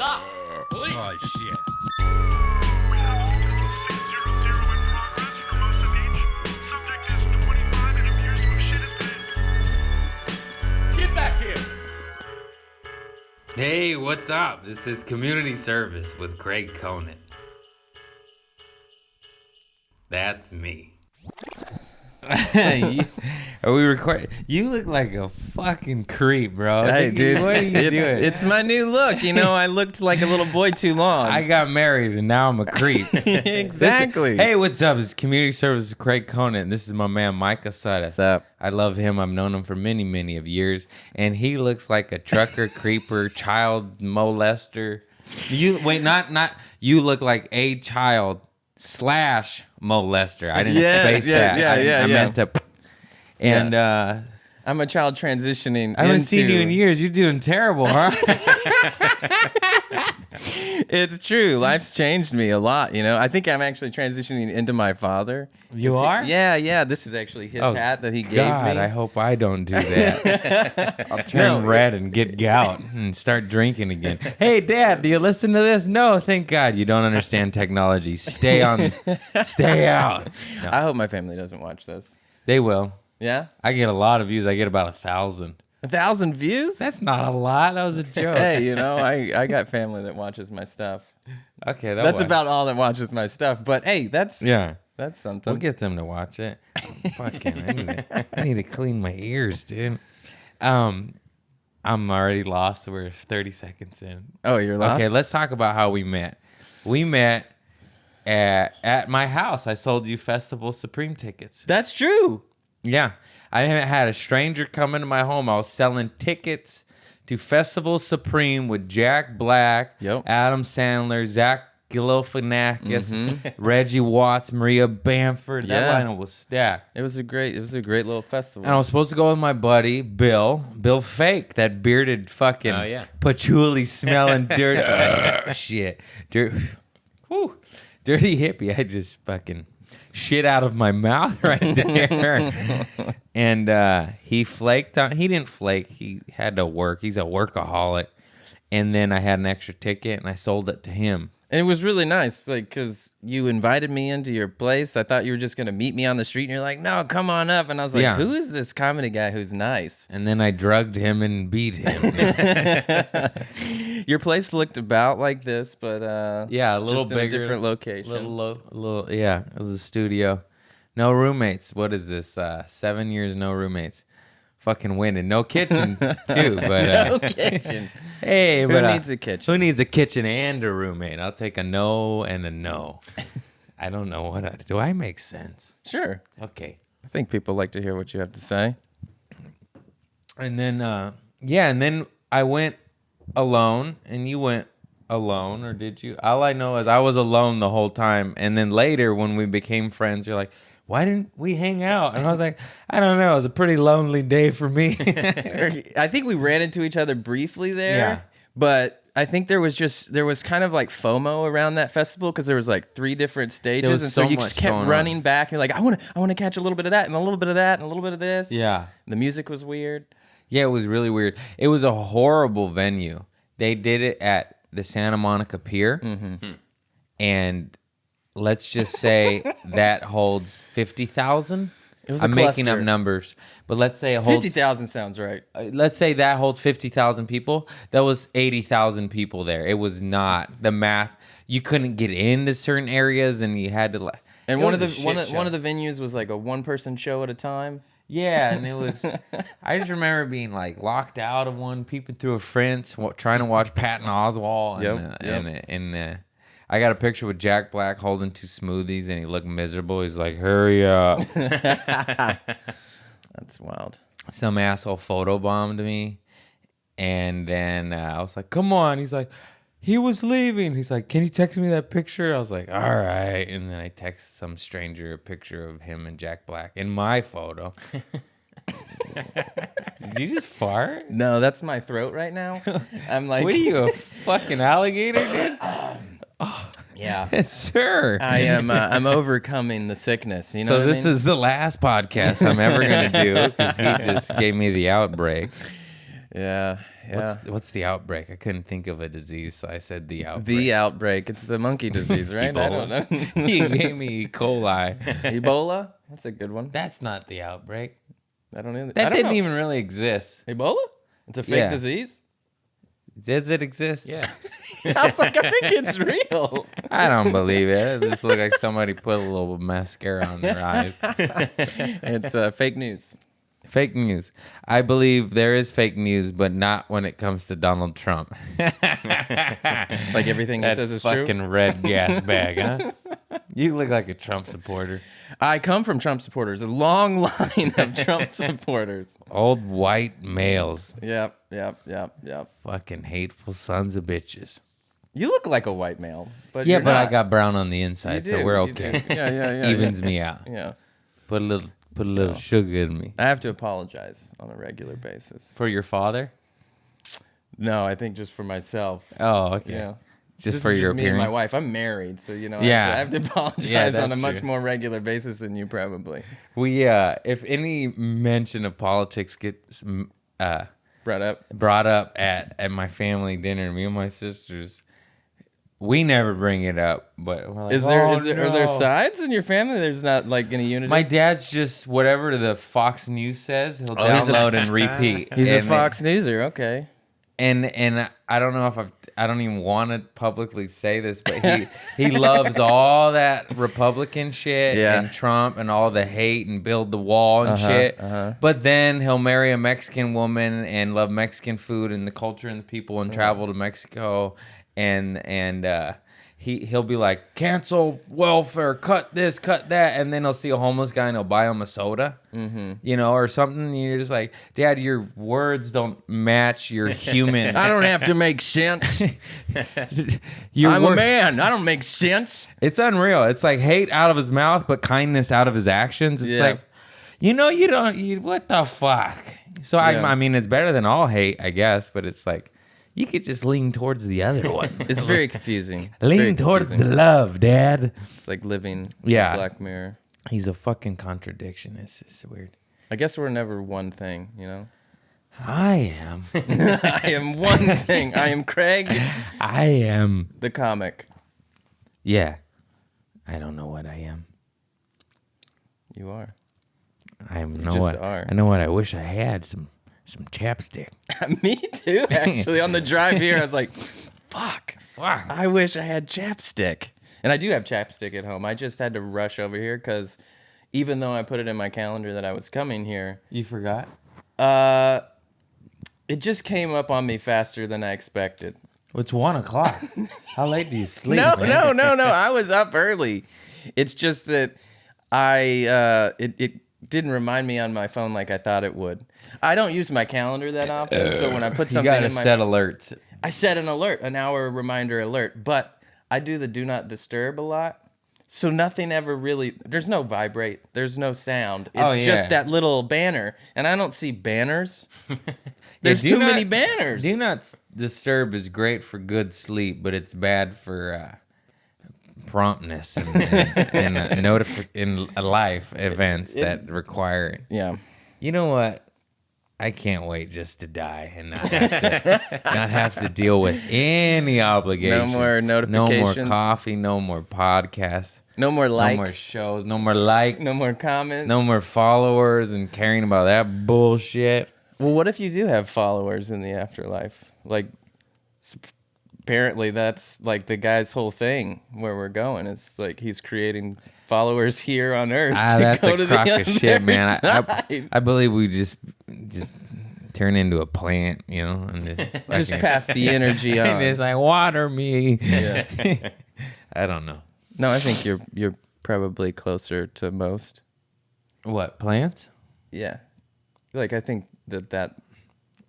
Stop! Police! Oh, shit. We have a multiple 600 in progress for most of each. Subject is 25 and appears to have shit his pants. Get back here! Hey, what's up? This is Community Service with Craig Conant. That's me. Are we recording? You look like a fucking creep, bro. Hey, dude. What are you doing? It's my new look. You know, I looked like a little boy too long. I got married and now I'm a creep. Exactly. Hey, what's up? It's Community Service with Craig Conant. This is my man, Micah Sudduth. What's up? I love him. I've known him for many, many of years. And he looks like a trucker, creeper, child molester. You look like a child / molester. I didn't space that. I meant to. And I'm a child transitioning. I haven't seen you in years. You're doing terrible, huh? It's true. Life's changed me a lot. You know, I think I'm actually transitioning into my father. You are? Yeah. This is actually his hat that he gave God, me. I hope I don't do that. I'll turn red and get gout and start drinking again. Hey, Dad, do you listen to this? No, thank God you don't understand technology. Stay out. No. I hope my family doesn't watch this. They will. Yeah? I get a lot of views. I get about 1,000. 1,000 views? That's not a lot. That was a joke. Hey, you know, I got family that watches my stuff. Okay, That's about all that watches my stuff. But hey, that's something. We'll get them to watch it. Fucking, I need to clean my ears, dude. I'm already lost. We're 30 seconds in. Oh, you're lost? Okay, let's talk about how we met. We met at my house. I sold you Festival Supreme tickets. That's true. Yeah. I had a stranger come into my home. I was selling tickets to Festival Supreme with Jack Black, Adam Sandler, Zach Galifianakis, Reggie Watts, Maria Bamford. That lineup was stacked. It was a great little festival. And I was supposed to go with my buddy Bill Fake, that bearded fucking patchouli smelling dirty shit, dirty hippie. I just fucking shit out of my mouth right there. And he flaked on. He didn't flake. He had to work. He's a workaholic. And then I had an extra ticket and I sold it to him. And it was really nice, like, because you invited me into your place. I thought you were just going to meet me on the street, and you're like, no, come on up. And I was like, who is this comedy guy who's nice? And then I drugged him and beat him. Your place looked about like this, but a little just bigger. in a different location. Little, it was a studio. No roommates. What is this? 7 years, no roommates. Fucking winning. No kitchen, too. But no kitchen. Hey, who needs a kitchen? Who needs a kitchen and a roommate? I'll take a no and a no. I don't know do I make sense? Sure. Okay. I think people like to hear what you have to say. And then, and then I went alone, and you went alone, or did you? All I know is I was alone the whole time. And then later, when we became friends, you're like, why didn't we hang out? And I was like, I don't know. It was a pretty lonely day for me. I think we ran into each other briefly there. Yeah. But I think there was kind of like FOMO around that festival because there was like 3 different stages. And so you just kept running back. You're like, I want to catch a little bit of that and a little bit of that and a little bit of this. Yeah. The music was weird. Yeah, it was really weird. It was a horrible venue. They did it at the Santa Monica Pier. Mm-hmm. And let's just say that holds 50,000. I'm making up numbers, but let's say it holds 50,000 sounds right. Let's say that holds 50,000 people. That was 80,000 people there. It was not the math. You couldn't get into certain areas, and you had to. And one of the venues was like a 1-person show at a time. Yeah, and it was. I just remember being like locked out of one, peeping through a fence, trying to watch Patton Oswalt, and I got a picture with Jack Black holding 2 smoothies, and he looked miserable. He's like, hurry up. That's wild. Some asshole photobombed me, and then I was like, come on. He's like, he was leaving. He's like, can you text me that picture? I was like, all right. And then I text some stranger a picture of him and Jack Black in my photo. Did you just fart? No, that's my throat right now. I'm like, what are you, a fucking alligator, dude? Yeah, sure. I am. I'm overcoming the sickness. You know. So this is the last podcast I'm ever gonna do because he just gave me the outbreak. Yeah. What's the outbreak? I couldn't think of a disease, so I said the outbreak. The outbreak. It's the monkey disease, right? I don't know. You gave me E. coli. Ebola? That's a good one. That's not the outbreak. I don't know. That didn't even really exist. Ebola? It's a fake disease? Does it exist? Yeah. I was like, I think it's real. I don't believe it. It just looked like somebody put a little mascara on their eyes. It's fake news. Fake news. I believe there is fake news, but not when it comes to Donald Trump. Like everything he says is true? Fucking red gas bag, huh? You look like a Trump supporter. I come from Trump supporters. A long line of Trump supporters. Old white males. Yep. Fucking hateful sons of bitches. You look like a white male, but Yeah, you're but not. I got brown on the inside, You so do, we're you okay. do. Yeah. Evens me out. Yeah. Put a little sugar in me. I have to apologize on a regular basis. For your father? No, I think just for myself. Oh, okay. Yeah. Just This for is your me and appearance. my wife. I'm married, so I Yeah. have to apologize Yeah, on a that's much true. more regular basis than you probably. We if any mention of politics gets Brought up. brought up at my family dinner, me and my sisters, we never bring it up. But we're like, Are there no." sides in your family? There's not like any unity. My dad's just whatever the Fox News says, he'll he's a- download and repeat. He's a And- Fox Newser. Okay. And I don't know if I don't even want to publicly say this, but he loves all that Republican shit and Trump and all the hate and build the wall and shit. But then he'll marry a Mexican woman and love Mexican food and the culture and the people and travel to Mexico and he'll be like, cancel welfare, cut this, cut that, and then he'll see a homeless guy and he'll buy him a soda, or something. And you're just like, Dad, your words don't match your human. I don't have to make sense. I'm a man. I don't make sense. It's unreal. It's like hate out of his mouth, but kindness out of his actions. It's like, you don't. What the fuck? So I mean, it's better than all hate, I guess, but it's like. You could just lean towards the other one. It's very confusing. Lean towards the love, Dad. It's like living Yeah. in a Black Mirror. He's a fucking contradiction. It's weird. I guess we're never one thing, I am. I am one thing. I am Craig, I am. the comic. Yeah. I don't know what I am. You are. I know just what. are. I know what I wish I had. Some chapstick. Me too, actually. On the drive here, I was like, fuck. Fuck. I wish I had chapstick. And I do have chapstick at home. I just had to rush over here because even though I put it in my calendar that I was coming here, You forgot? it just came up on me faster than I expected. It's 1:00. How late do you sleep? No. man? I was up early. It's just that it didn't remind me on my phone like I thought it would. I don't use my calendar that often, so when I put You something gotta in my set alerts. I set an alert, an hour reminder alert, but I do the do not disturb a lot. So nothing ever really, there's no vibrate, there's no sound. It's just that little banner, and I don't see banners. There's too many banners. Do not disturb is great for good sleep, but it's bad for promptness and in life events that require it. Yeah. You know what? I can't wait just to die and not have to deal with any obligation. No more notifications. No more coffee. No more podcasts. No more likes. No more shows. No more likes. No more comments. No more followers and caring about that bullshit. Well, what if you do have followers in the afterlife? Like, apparently that's like the guy's whole thing where we're going. It's like he's creating followers here on Earth. That's go a to crock the of shit, man. side. I believe we just turn into a plant, and Just pass the energy on. and it's like water me. Yeah. I don't know. No, I think you're probably closer to most. What, plants? Yeah. Like I think that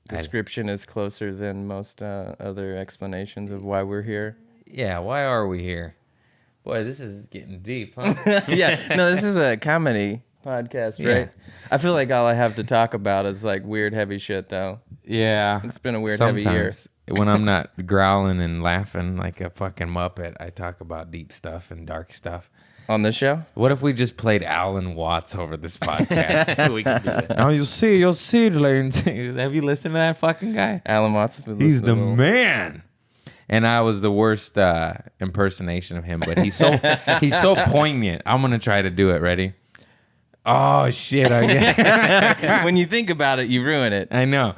description is closer than most other explanations of why we're here. Yeah, why are we here? Boy, this is getting deep, huh? Yeah. No, this is a comedy podcast, right? Yeah. I feel like all I have to talk about is like weird, heavy shit, though. Yeah. It's been a weird, heavy year. When I'm not growling and laughing like a fucking Muppet, I talk about deep stuff and dark stuff. On this show? What if we just played Alan Watts over this podcast? We can do that. Now you'll see, Lance. Have you listened to that fucking guy? Alan Watts has been He's listening the to man. And I was the worst impersonation of him, but he's so poignant. I'm gonna try to do it. Ready? Oh shit! When you think about it, you ruin it. I know.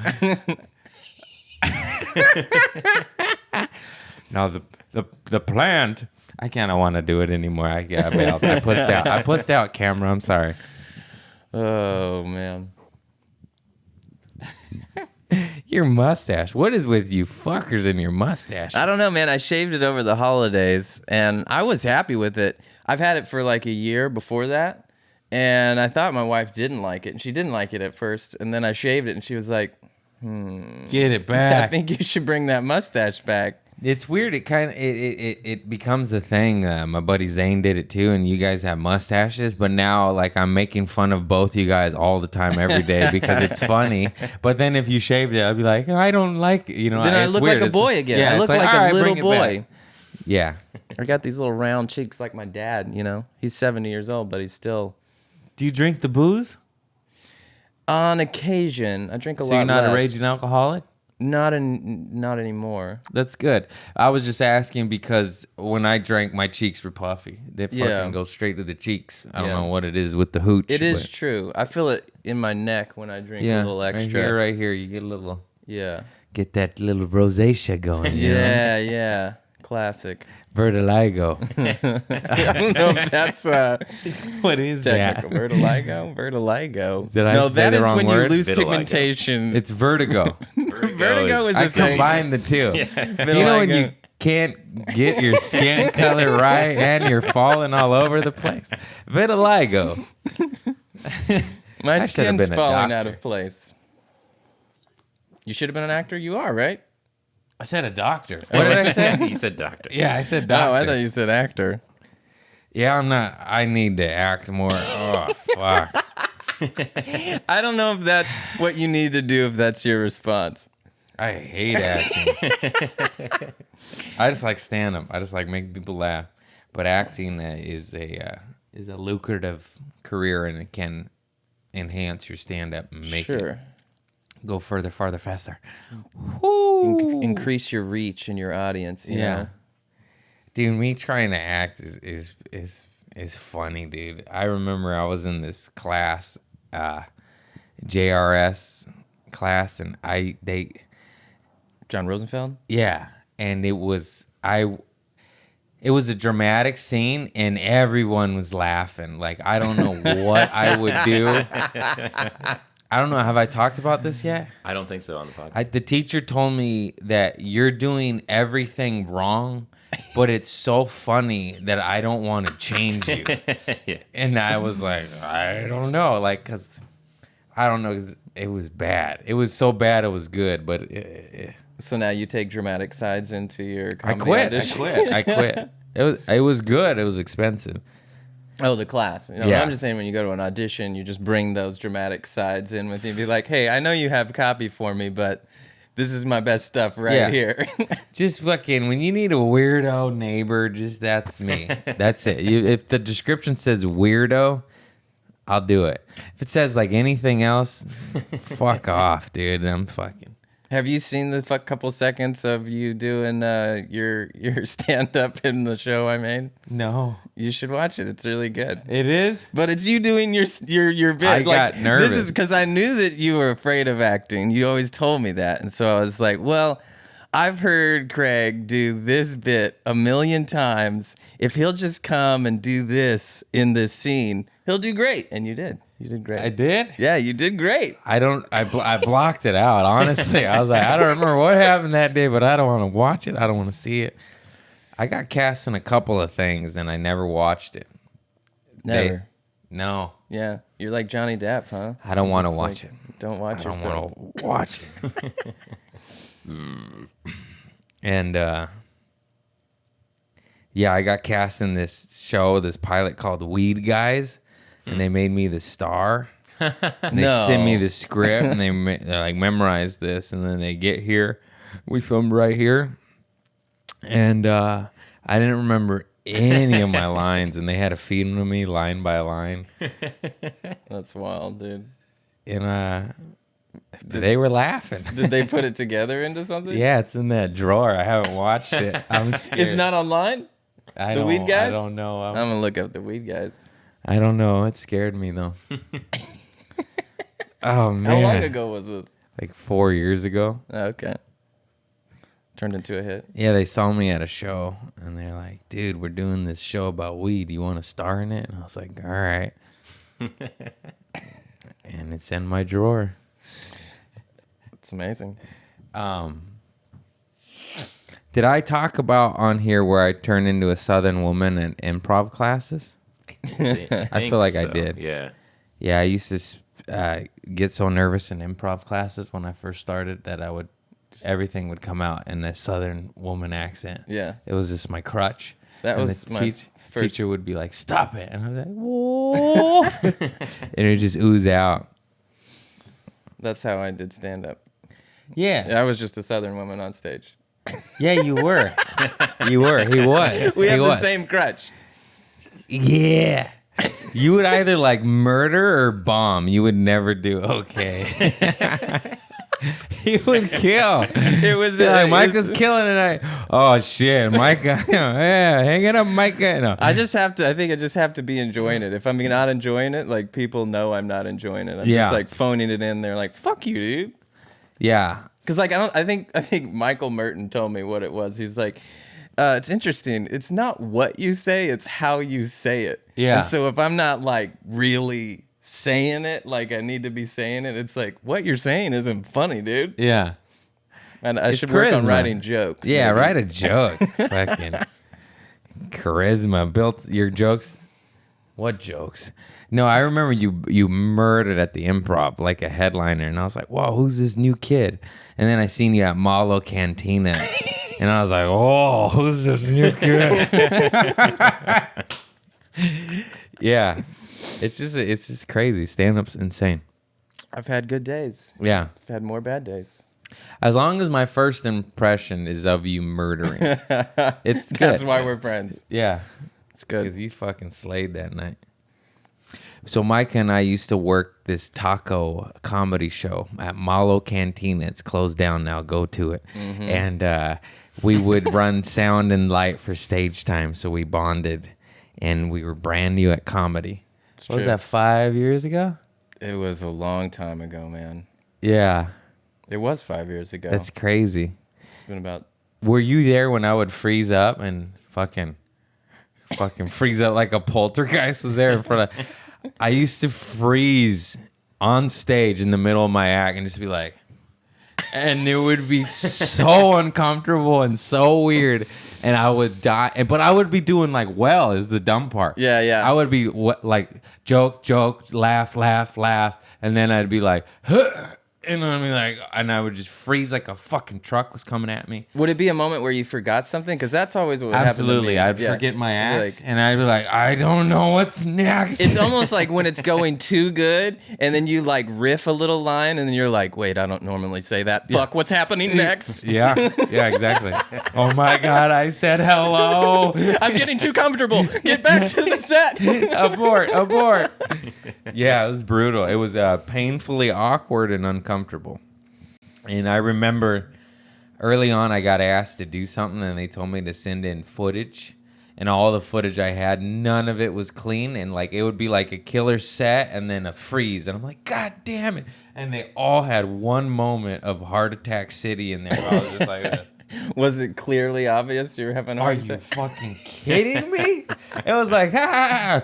Now the plant. I kind of want to do it anymore. I pushed out camera. I'm sorry. Oh man. Your mustache. What is with you fuckers and your mustache? I don't know, man. I shaved it over the holidays, and I was happy with it. I've had it for like a year before that, and I thought my wife didn't like it, and she didn't like it at first, and then I shaved it, and she was like, Get it back. I think you should bring that mustache back. It's weird. It becomes a thing. My buddy Zane did it too, and you guys have mustaches. But now, like, I'm making fun of both you guys all the time, every day because it's funny. But then if you shaved it, I'd be like, I don't like it. You know, Then I it's look weird. like a boy again. Yeah, I look it's like all a right, little bring it boy. back. Yeah. I got these little round cheeks like my dad, you know. He's 70 years old, but he's still... Do you drink the booze? On occasion. I drink a lot So you're not less. a raging alcoholic? Not anymore. That's good. I was just asking because when I drank, my cheeks were puffy. They fucking go straight to the cheeks. I don't know what it is with the hooch. It is true. I feel it in my neck when I drink a little extra. Right here. You get a little... Yeah. Get that little rosacea going. You know? Yeah. Classic. Vertigo. I don't know if that's What is technical. that? Vertigo. Did I No, say that the is wrong when word? you lose Vitiligo. pigmentation. It's vertigo. Vertigo is I a thing. combined the two. You know when you can't get your skin color right and you're falling all over the place? Vitiligo. My I should have skin's been a falling doctor. out of place. You should have been an actor. You are, right? I said a doctor. What did I say? You said doctor. Yeah, I said doctor. Oh, I thought you said actor. Yeah, I'm not. I need to act more. Oh, fuck. I don't know if that's what you need to do if that's your response. I hate acting. I just like stand-up. I just like making people laugh. But acting is a lucrative career, and it can enhance your stand-up and make it go further, farther, faster. Increase your reach in your audience. You know? Dude, me trying to act is funny, dude. I remember I was in this class, JRS class, and John Rosenfeld? yeah, and it was a dramatic scene, and everyone was laughing. Like, I don't know what I would do. I don't know. Have I talked about this yet? I don't think so on the podcast. The teacher told me that you're doing everything wrong, but it's so funny that I don't want to change you. Yeah. And I was like, I don't know. Like, because I don't know. 'Cause it was bad. It was so bad it was good, but So now you take dramatic sides into your I comedy quit. audition? I quit. It was good. It was expensive. Oh, the class. You know, Yeah. I'm just saying when you go to an audition, you just bring those dramatic sides in with you. Be like, hey, I know you have copy for me, but this is my best stuff right here. Just fucking, when you need a weirdo neighbor, just that's me. That's it. If the description says weirdo, I'll do it. If it says like anything else, fuck off, dude. I'm fucking. Have you seen the couple seconds of you doing your stand up in the show I made? No. You should watch it. It's really good. It is? But it's you doing your bit. I got nervous. This is because I knew that you were afraid of acting. You always told me that, and so I was like, well, I've heard Craig do this bit a million times. If he'll just come and do this in this scene, he'll do great. And you did. You did great. I did? Yeah, you did great. I blocked it out, honestly. I was like, I don't remember what happened that day, but I don't want to watch it. I don't want to see it. I got cast in a couple of things, and I never watched it. Never. No. Yeah, you're like Johnny Depp, huh? I don't want to Just watch like, it. Don't watch I don't yourself. want to watch it. And yeah, I got cast in this show, this pilot called Weed Guys, and they made me the star. And they sent me the script, and they're like, memorize this, and then they get here. We filmed right here, and I didn't remember any of my lines, and they had to feed them to me line by line. That's wild, dude. And they were laughing. Did they put it together into something? Yeah, it's in that drawer. I haven't watched it. I'm scared. It's not online? The Weed Guys? I don't know. I'm going to look up the Weed Guys. I don't know. It scared me, though. Oh, man. How long ago was it? Like 4 years ago. Okay. Turned into a hit. Yeah, they saw me at a show, and they're like, dude, we're doing this show about weed. You want to star in it? And I was like, all right. And it's in my drawer. It's amazing. Did I talk about on here where I turned into a Southern woman in improv classes? I feel like I did. Yeah. Yeah, I used to get so nervous in improv classes when I first started that everything would come out in a Southern woman accent. Yeah. It was just my crutch. That and was the my first. teacher would be like, stop it. And I was like, whoa. And it just oozed out. That's how I did stand up. Yeah. I was just a Southern woman on stage. Yeah, you were. You were. He was. We have He the was. same crutch. Yeah. You would either like murder or bomb. You would never do okay. You would kill. It was like Micah's killing tonight. Oh shit, Micah. Yeah, hang it up, Micah. No. I think I just have to be enjoying it. If I'm not enjoying it, like people know I'm not enjoying it. I'm Yeah. just like phoning it in. They're like, "Fuck you, dude." Yeah. Because like I think Michael Merton told me what it was. He's like, it's interesting. It's not what you say, it's how you say it. Yeah. And so if I'm not like really saying it like I need to be saying it, it's like what you're saying isn't funny, dude. Yeah. And I It's should work on charisma. writing jokes. Yeah, maybe. write a joke. Fucking charisma. Built your jokes. What jokes? No, I remember you murdered at the Improv like a headliner, and I was like, "Whoa, who's this new kid?" And then I seen you at Malo Cantina, and I was like, "Oh, who's this new kid?" Yeah, it's just crazy. Stand up's insane. I've had good days. Yeah, I've had more bad days. as long as my first impression is of you murdering, it's good. That's why we're friends. Yeah. It's good. Because you fucking slayed that night. So Micah and I used to work this taco comedy show at Malo Cantina. It's closed down now. Go to it. Mm-hmm. And we would run sound and light for stage time. So we bonded, and we were brand new at comedy. What was true. that, 5 years ago? It was a long time ago, man. Yeah. It was 5 years ago. That's crazy. It's been about. Were you there when I would freeze up and fucking freeze up like a poltergeist was there in front of... I used to freeze on stage in the middle of my act and just be like... And it would be so uncomfortable and so weird. And I would die. But I would be doing like well is the dumb part. Yeah, yeah. I would be like joke, laugh. And then I'd be like... And I'd be like, and I would just freeze like a fucking truck was coming at me. Would it be a moment where you forgot something? Because that's always what would happen to Absolutely. me. I'd Yeah. forget my You'd act, be like- and I'd be like, I don't know what's next. It's almost like when it's going too good, and then you like riff a little line, and then you're like, wait, I don't normally say that. Fuck, what's happening next? yeah, exactly. Oh my God, I said hello. I'm getting too comfortable. Get back to the set. abort. Yeah, it was brutal. It was painfully awkward and uncomfortable. And I remember early on I got asked to do something, and they told me to send in footage. And all the footage I had, none of it was clean. And like it would be like a killer set and then a freeze. And I'm like, God damn it. And they all had one moment of Heart Attack City in there. I was just like... Was it clearly obvious you were having a Are heart you attack? fucking kidding me? It was like, ha.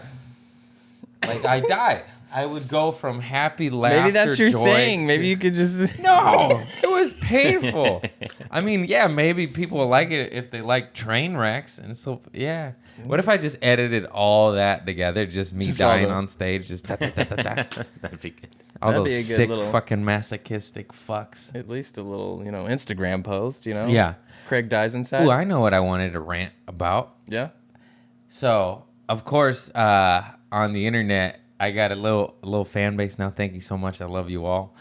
Like I died. I would go from happy laughter, Maybe that's your joy thing. Maybe to- you could just. No, it was painful. I mean, yeah, maybe people will like it if they like train wrecks. And so, yeah. What if I just edited all that together? Just me Just all dying the- on stage. Just ta-ta-ta-ta-ta. That'd be good. All That'd be those a good sick little- fucking masochistic fucks. At least a little, Instagram post, Yeah. Craig dies inside. Ooh, I know what I wanted to rant about. Yeah. So, of course, on the internet, I got a little fan base now. Thank you so much. I love you all.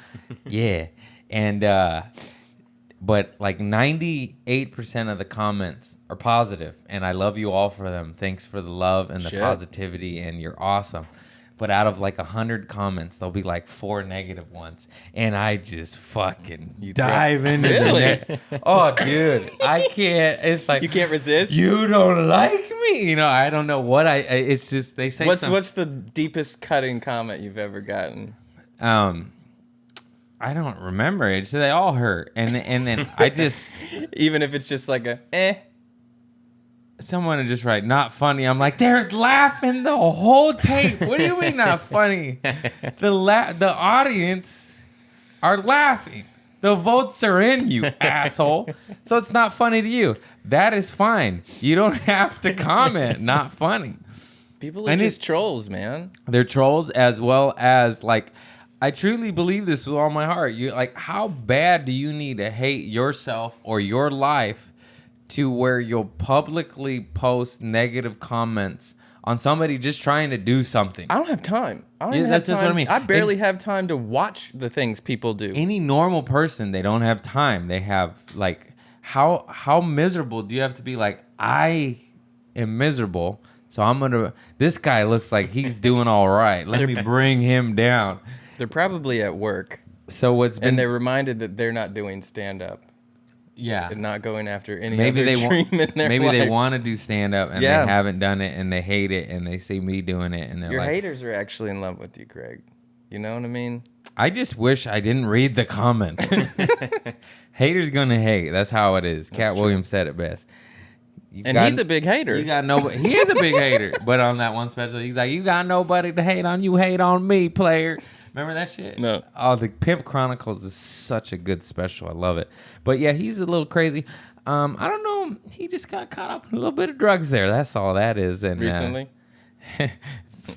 Yeah. And but like 98% of the comments are positive, and I love you all for them. Thanks for the love and the positivity, and you're awesome. But out of like 100 comments, there'll be like 4 negative ones, and I just fucking dive into the oh, dude, I can't. It's like you can't resist. You don't like me, you know. I don't know what it's just they say. What's the deepest cutting comment you've ever gotten? I don't remember it. So they all hurt, and then I just even if it's just like a Someone would just write, not funny. I'm like, they're laughing the whole tape. What do you mean not funny? The audience are laughing. The votes are in, you asshole. So it's not funny to you. That is fine. You don't have to comment, not funny. People are just trolls, man. They're trolls, as well as, like, I truly believe this with all my heart. You like, how bad do you need to hate yourself or your life to where you'll publicly post negative comments on somebody just trying to do something? I don't have time. That's just what I mean. I barely have time to watch the things people do. Any normal person, they don't have time. They have, like, how miserable do you have to be? Like, I am miserable, so I'm gonna. This guy looks like he's doing all right. Let me bring him down. They're probably at work. So and they're reminded that they're not doing stand up. Yeah, and not going after any maybe other dream in their life. They want to do stand up and they haven't done it, and they hate it, and they see me doing it, and they're your like, haters are actually in love with you, Craig. You know what I mean? I just wish I didn't read the comments. Haters gonna hate. That's how it is. Katt Williams said it best. He's a big hater. You got nobody. He is a big hater. But on that one special, he's like, "You got nobody to hate on. You hate on me, player." Remember that shit? No. Oh, the Pimp Chronicles is such a good special. I love it. But yeah, he's a little crazy. I don't know. He just got caught up in a little bit of drugs there. That's all that is. And recently.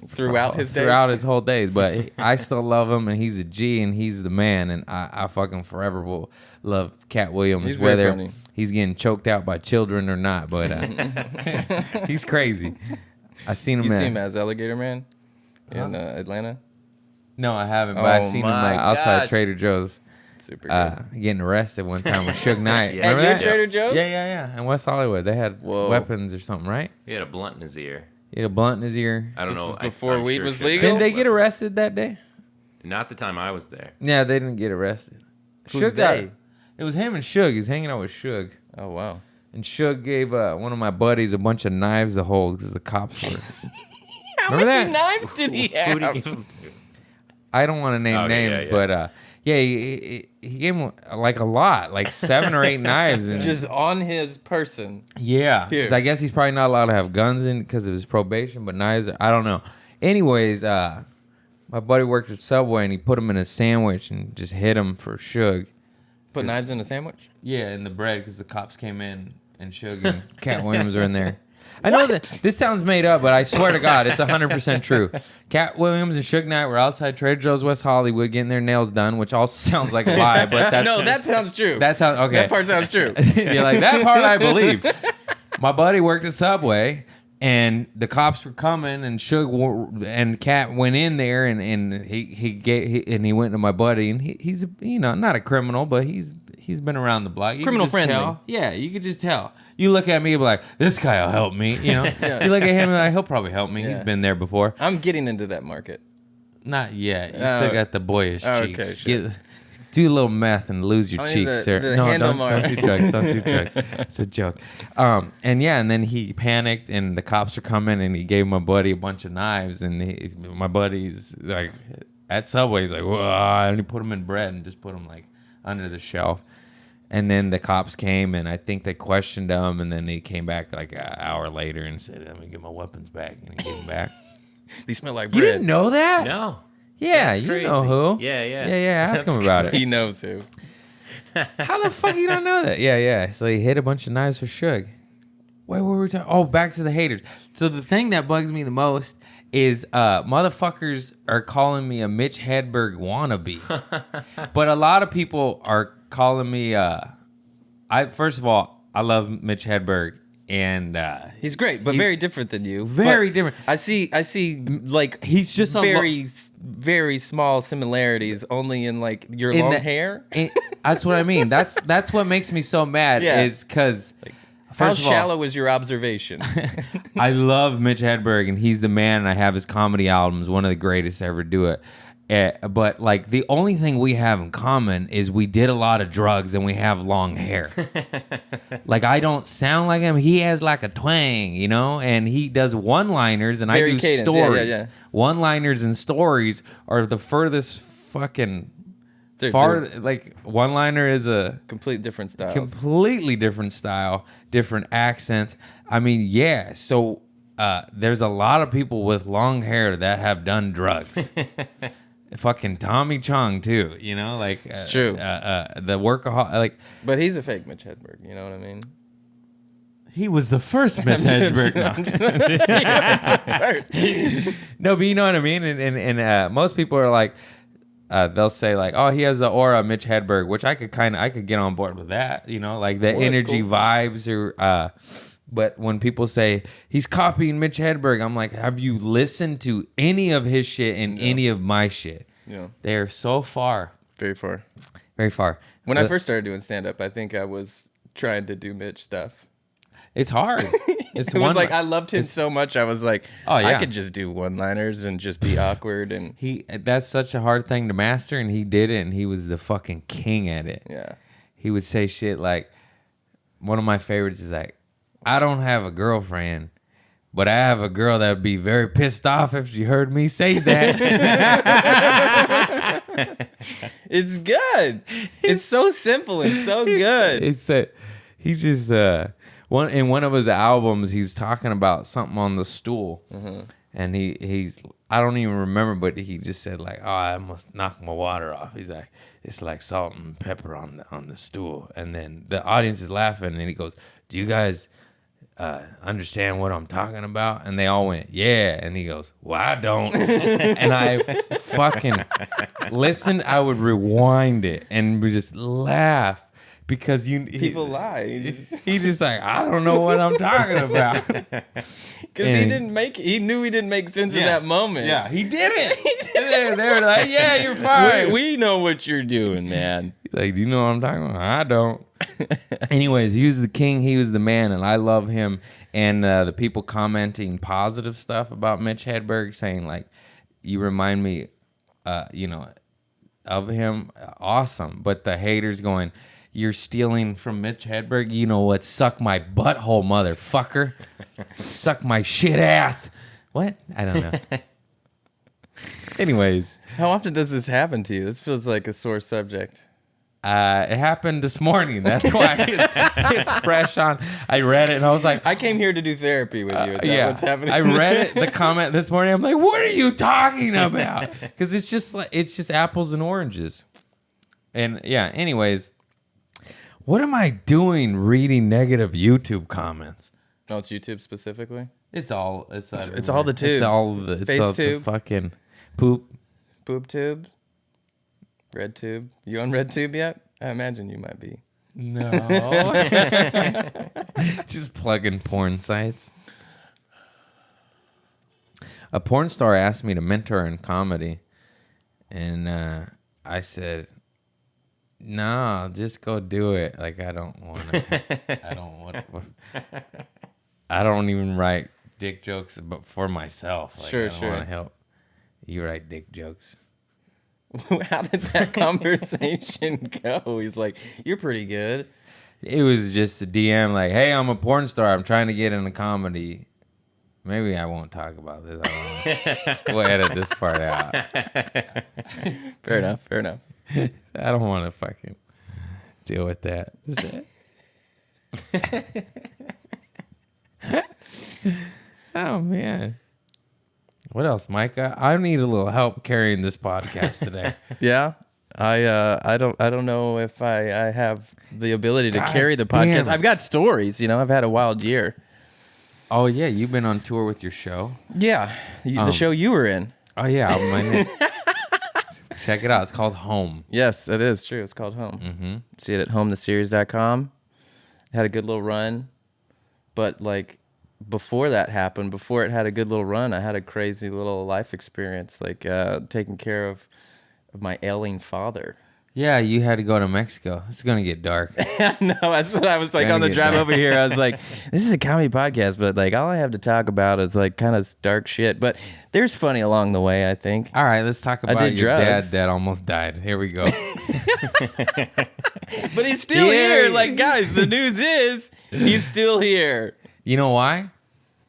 Throughout his days? Throughout his whole days. But I still love him, and he's a G, and he's the man. And I fucking forever will love Katt Williams. He's very funny. He's getting choked out by children or not. But he's crazy. I seen him. You see him as Alligator Man in Atlanta? No, I haven't. But I've seen him like outside Trader Joe's. Super good. Getting arrested one time with Suge Knight. Remember that? Trader Joe's? Yeah. In West Hollywood. They had weapons or something, right? He had a blunt in his ear. He had a blunt in his ear. I don't know. Was before weed was legal? Didn't they get arrested that day? Not the time I was there. Yeah, they didn't get arrested. Who's they? It was him and Suge. He was hanging out with Suge. Oh, wow. And Suge gave one of my buddies a bunch of knives to hold because the cops were... How many knives did he have? Who did he give them to? I don't want to name names, but he gave him like a lot, like 7 or 8 knives. And just on his person. Yeah. Because I guess he's probably not allowed to have guns in because of his probation, but knives, I don't know. Anyways, my buddy worked at Subway, and he put them in a sandwich and just hit him for Suge. Put knives in a sandwich? Yeah, in the bread because the cops came in and Suge and Katt Williams are in there. I know that this sounds made up, but I swear to God, it's 100% true. Katt Williams and Suge Knight were outside Trader Joe's West Hollywood getting their nails done, which also sounds like a lie, but that's... No, that sounds true. That sounds... Okay. That part sounds true. You're like, that part I believe. My buddy worked at Subway, and the cops were coming, and Suge and Katt went in there, and he went to my buddy, and he's not a criminal, but he's been around the block. Criminal friendly. Tell. Yeah, you could just tell. You look at me and be like, this guy will help me. You know, You look at him and like, he'll probably help me. Yeah. He's been there before. I'm getting into that market. Not yet. You still got the boyish cheeks. Okay, sure. Do a little meth and lose your cheeks, sir. No, don't do drugs. Don't do drugs. It's a joke. And then he panicked, and the cops are coming, and he gave my buddy a bunch of knives, and my buddy's like at Subway. He's like, whoa, and he put them in bread and just put them like under the shelf. And then the cops came, and I think they questioned him, and then he came back like an hour later and said, "Let me get my weapons back," and he gave them back. They smell like bread. You didn't know that? No. Yeah, That's you crazy. know who. Yeah. Ask him about it. He knows who. How the fuck you don't know that? Yeah. So he hit a bunch of knives for Suge. Wait, what were we talking? Oh, back to the haters. So the thing that bugs me the most is motherfuckers are calling me a Mitch Hedberg wannabe. But a lot of people are calling me... first of all, I love Mitch Hedberg. and He's great, but very different than you. Very But different. I see like He's just a very small similarities only in like your In long the- hair. That's what I mean. That's what makes me so mad. Yeah. Is because How first of all, shallow was your observation? I love Mitch Hedberg, and he's the man. And I have his comedy albums, one of the greatest to ever do it. But like the only thing we have in common is we did a lot of drugs and we have long hair. Like I don't sound like him. He has like a twang, you know, and he does one-liners and Very I do cadence. stories. Yeah. One-liners and stories are the furthest fucking They're like one-liner is a complete different styles. completely different style, different accents. I mean, yeah. So there's a lot of people with long hair that have done drugs. Fucking Tommy Chong too, you know, like It's true. The workaholic, like But he's a fake Mitch Hedberg. You know what I mean? he was the first Miss Hedberg. No, but you know what I mean. And most people are like, they'll say like, oh, he has the aura of Mitch Hedberg, which I could get on board with that, you know, like the Aura's energy cool. vibes or. But when people say he's copying Mitch Hedberg, I'm like, have you listened to any of his shit and any of my shit? Yeah. They are so far, Very far. very far. When I But first started doing stand-up, I think I was trying to do Mitch stuff. it's hard. It's It was one like I loved him so much. I was like, Oh, yeah. I could just do one-liners and just be awkward and that's such a hard thing to master, and he did it, and he was the fucking king at it. yeah. He would say shit like, one of my favorites is like, I don't have a girlfriend, but I have a girl that would be very pissed off if she heard me say that. It's good. It's so simple and so good. It's he's just in one of his albums he's talking about something on the stool, and he's I don't even remember, but he just said like, oh, I must knock my water off. He's like, it's like salt and pepper on the stool, and then the audience is laughing, and he goes, do you guys understand what I'm talking about? And they all went, yeah. And he goes, well, I don't. And I fucking listened. I would rewind it and we just laugh because People lie. he just like, I don't know what I'm talking about. Because he didn't make he knew he didn't make sense in Yeah. that moment. Yeah, he did it. They were like, yeah, you're fine. We know what you're doing, man. He's like, do you know what I'm talking about? I don't. Anyways, he was the king. He was the man, and I love him. And the people commenting positive stuff about Mitch Hedberg, saying like, you remind me, you know, of him. Awesome. But the haters going, you're stealing from Mitch Hedberg. You know what? Suck my butthole, motherfucker. Suck my shit ass. What? I don't know. Anyways, How often does this happen to you? This feels like a sore subject. it happened this morning. That's why it's fresh on. I read it and I was like, I came here to do therapy with you. Is that what's happening? I read it, the comment this morning. I'm like, what are you talking about? Because it's just apples and oranges. And yeah, anyways, what am I doing reading negative YouTube comments? Oh, it's YouTube specifically? It's all It's everywhere. all the tubes. It's all the Face all the tube. fucking poop. Boob tube? Red tube? You on red tube yet? I imagine you might be. No. Just plugging porn sites. A porn star asked me to mentor in comedy, and I said, "No, just go do it. Like I don't want to. I don't want. I don't even write dick jokes, but for myself. Like, Sure, I don't sure. want to help. You write dick jokes." How did that conversation go? He's like, you're pretty good. It was just a DM like, hey, I'm a porn star. I'm trying to get into comedy. Maybe I won't talk about this. I don't know. We'll edit this part out. Fair enough. Fair enough. I don't want to fucking deal with that. Oh, man. What else, Micah? I need a little help carrying this podcast today. Yeah. I don't know if I have the ability to God carry the damn podcast. it. I've got stories, I've had a wild year. Oh, yeah. You've been on tour with your show? Yeah. The show you were in. Oh, yeah. Check it out. It's called Home. Yes, it is true. It's called Home. Mm-hmm. See it at hometheseries.com. Had a good little run. But like before that happened, before it had a good little run, I had a crazy little life experience, like taking care of my ailing father. Yeah, you had to go to Mexico. It's gonna get dark. No, that's what I was like gonna on the get drive dark. over here. I was like, this is a comedy podcast, but like all I have to talk about is like kind of dark shit. But there's funny along the way, I think. All right, let's talk about did your drugs. dad that almost died. Here we go. But he's still Yeah. here. Like, guys, the news is he's still here. You know why?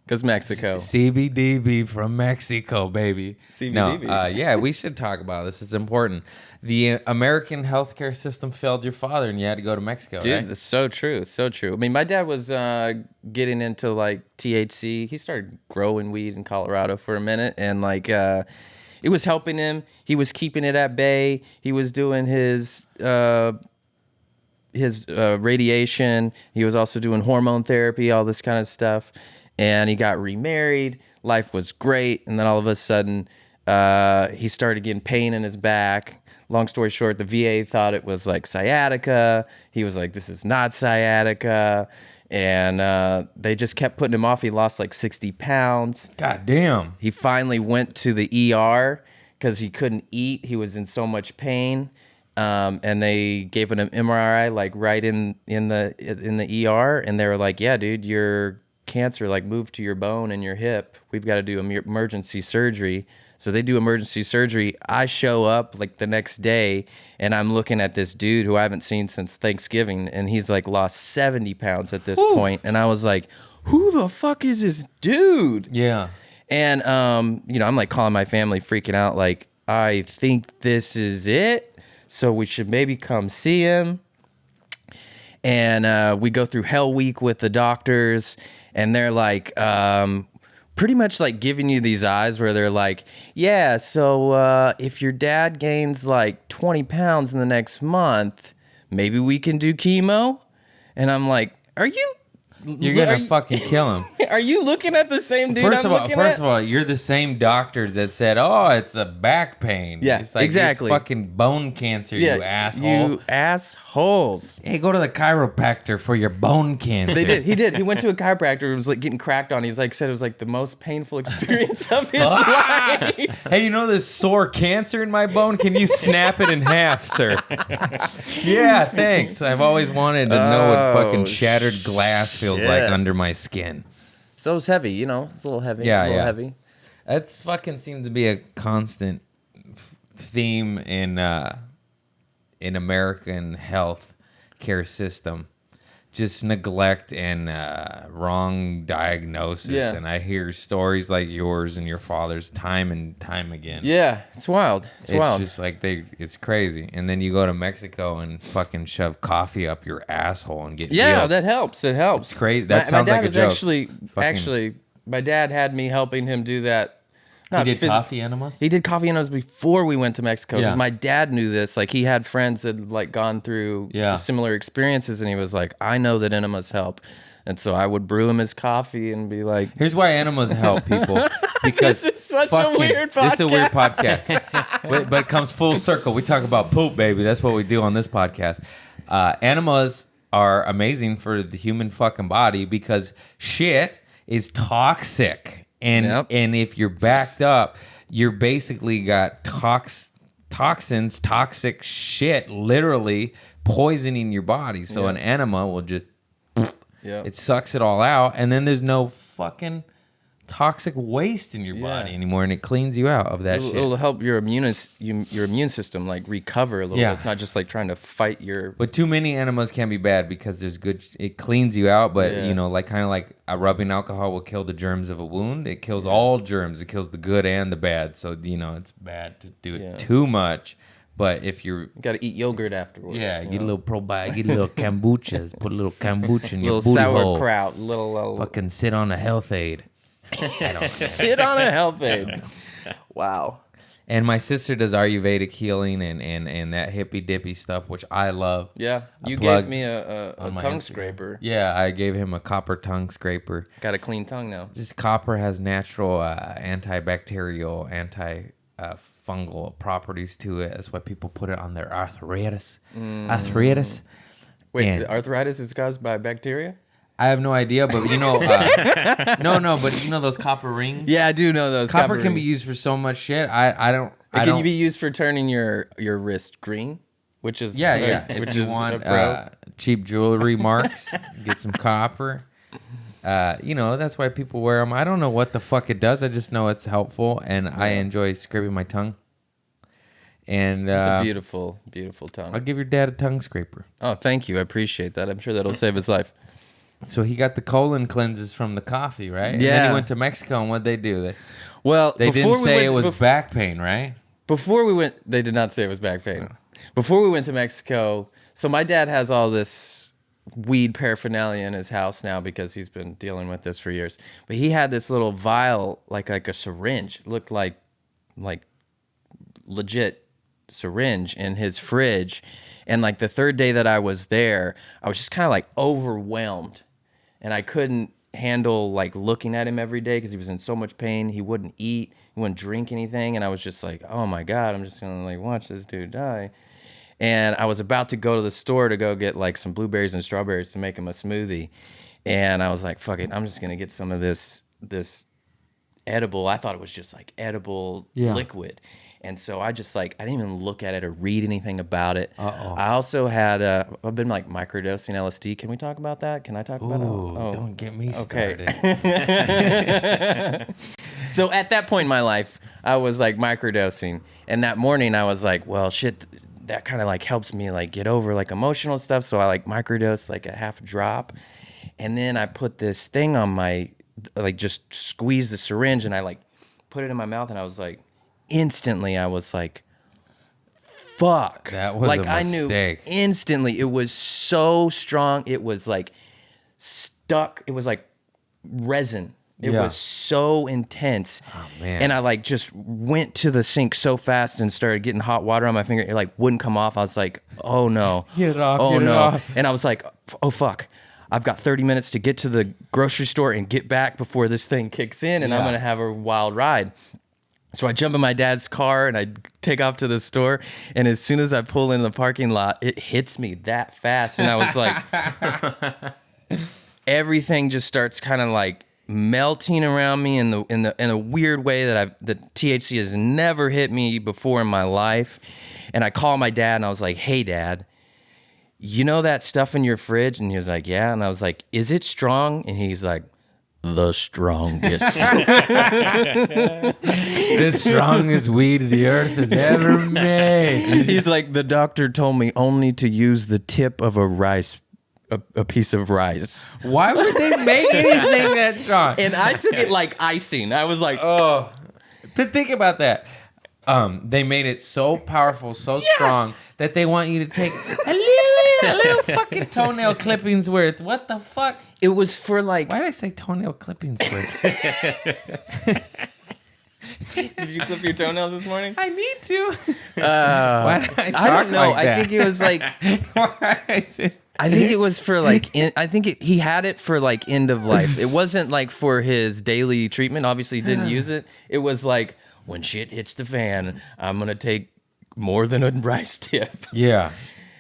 Because Mexico. CBDB from Mexico, baby. CBDB. No, yeah, we should talk about this. It's important. The American healthcare system failed your father, and you had to go to Mexico, Dude, right? that's so true. So true. I mean, my dad was getting into like THC. He started growing weed in Colorado for a minute, and like it was helping him. He was keeping it at bay. He was doing his radiation. He was also doing hormone therapy, all this kind of stuff. And he got remarried. Life was great. And then all of a sudden, he started getting pain in his back. Long story short, the VA thought it was like sciatica. He was like, this is not sciatica. And they just kept putting him off. He lost like 60 pounds. God damn. He finally went to the ER because he couldn't eat. He was in so much pain. And they gave him an MRI like right in the ER. And they were like, yeah, dude, your cancer like moved to your bone and your hip. We've got to do emergency surgery. So they do emergency surgery. I show up like the next day and I'm looking at this dude who I haven't seen since Thanksgiving, and he's like lost 70 pounds at this point. And I was like, who the fuck is this dude? Yeah. And I'm like calling my family, freaking out, like, I think this is it. So we should maybe come see him. And we go through Hell Week with the doctors, and they're like, pretty much like giving you these eyes where they're like, yeah, so if your dad gains like 20 pounds in the next month, maybe we can do chemo. And I'm like, You're going to fucking kill him. are you looking at the same dude First I'm of looking at? all, you're the same doctors that said, "Oh, it's a back pain." Yeah, it's like, exactly. It's fucking bone cancer, you asshole. You assholes. Hey, go to the chiropractor for your bone cancer. They did. He did. He went to a chiropractor. It was like getting cracked on. He's like said it was like the most painful experience of his life. Hey, you know this sore cancer in my bone? Can you snap it in half, sir? Yeah, thanks. I've always wanted to know what fucking shattered glass feels like shit. under my skin. So it's heavy, you know. It's a little heavy. Yeah, a little yeah. heavy. That's fucking seems to be a constant theme in American health care system. Just neglect and wrong diagnosis. Yeah. And I hear stories like yours and your father's time and time again. Yeah, it's wild. It's wild. Just like it's crazy. And then you go to Mexico and fucking shove coffee up your asshole and get Yeah, killed. that helps. It helps. It's crazy. That my sounds dad like a was joke. Actually, my dad had me helping him do that. He Not did phys- coffee enemas? He did coffee enemas before we went to Mexico because Yeah. my dad knew this. Like he had friends that had like gone through Yeah. similar experiences, and he was like, "I know that enemas help," and so I would brew him his coffee and be like, Here's why enemas help people. Because This is such a weird This is a weird podcast. but it comes full circle. We talk about poop, baby. That's what we do on this podcast. Enemas are amazing for the human fucking body because shit is toxic. And Yep. and if you're backed up, you're basically got toxins, toxic shit, literally poisoning your body. So Yeah. an enema will just Yeah. it sucks it all out, and then there's no fucking toxic waste in your Yeah. body anymore, and it cleans you out of that shit. It'll help your immune system like recover a little Yeah. bit. It's not just like trying to fight your. But too many enemas can be bad because there's good. It cleans you out, but Yeah. you know, like kind of like rubbing alcohol will kill the germs of a wound. It kills all germs. It kills the good and the bad. So you know, it's bad to do it Yeah. too much. But if you're You got to eat yogurt afterwards. yeah, you get a know? little probiotic, get a little kombucha, put a little kombucha in your little booty hole. sauerkraut, little Fucking sit on a health aid. sit on a health aid. Wow. And my sister does Ayurvedic healing and that hippy dippy stuff, which I love. Yeah, you plugged gave me a on my tongue Instagram. scraper. Yeah, I gave him a copper tongue scraper. Got a clean tongue now. Just copper has natural antibacterial, fungal properties to it. That's why people put it on their arthritis. Arthritis. Wait, And- the arthritis is caused by bacteria? I have no idea, but no, but you know those copper rings? Yeah, I do know those. Copper can be used for so much shit. I don't. It can be used for turning your wrist green, which is Yeah. which If you is want a pro. cheap jewelry marks, get some copper. That's why people wear them. I don't know what the fuck it does. I just know it's helpful, and I enjoy scraping my tongue. And It's a beautiful, beautiful tongue. I'll give your dad a tongue scraper. Oh, thank you. I appreciate that. I'm sure that'll save his life. So he got the colon cleanses from the coffee, right? And Yeah. then he went to Mexico, and what'd they do? They Before didn't we say went it to- was bef- back pain, right? Before we went, they did not say it was back pain. Before we went to Mexico, so my dad has all this weed paraphernalia in his house now because he's been dealing with this for years. But he had this little vial, like a syringe, it looked like legit syringe in his fridge. And like the third day that I was there, I was just kind of like overwhelmed, and I couldn't handle like looking at him every day because he was in so much pain. He wouldn't eat, he wouldn't drink anything, and I was just like, oh my God, I'm just gonna like watch this dude die. And I was about to go to the store to go get like some blueberries and strawberries to make him a smoothie, and I was like, fuck it, I'm just gonna get some of this edible. I thought it was just like edible liquid. And so I just I didn't even look at it or read anything about it. I also had, I've been like microdosing LSD. Can we talk about that? Can I talk about it? Ooh, don't get me started. So at that point in my life, I was like microdosing. And that morning I was like, well, shit, that kind of like helps me like get over like emotional stuff. So I like microdosed like a half drop. And then I put this thing on my, like just squeeze the syringe and I like put it in my mouth and I was like, instantly I was like, fuck. That was like a I mistake. knew instantly. It was so strong. It was like stuck. It was like resin. It was so intense. Oh, man. And I like just went to the sink so fast and started getting hot water on my finger. It like wouldn't come off. I was like, oh no. Get it off, Oh get it no. off. And I was like, oh fuck. I've got 30 minutes to get to the grocery store and get back before this thing kicks in and I'm going to have a wild ride. So I jump in my dad's car and I take off to the store. And as soon as I pull in the parking lot, it hits me that fast. And I was like, everything just starts kind of like melting around me in a weird way that THC has never hit me before in my life. And I call my dad and I was like, hey dad, you know that stuff in your fridge? And he was like, yeah. And I was like, is it strong? And he's like, the strongest. The strongest weed the earth has ever made. He's like, the doctor told me only to use the tip of a piece of rice. Why would they make anything that strong? And I took it like icing. I was like, Oh, but think about that. They made it so powerful, so strong that they want you to take a little fucking toenail clippings worth. What the fuck? it was for like, Why did I say toenail clippings worth? did you clip your toenails this morning? I need to. Why did I talk I don't know. like that? I think it was like, Why? I think it was for like, he had it for like end of life. It wasn't like for his daily treatment. Obviously, he didn't use it. It was like, when shit hits the fan, I'm going to take more than a rice tip. Yeah.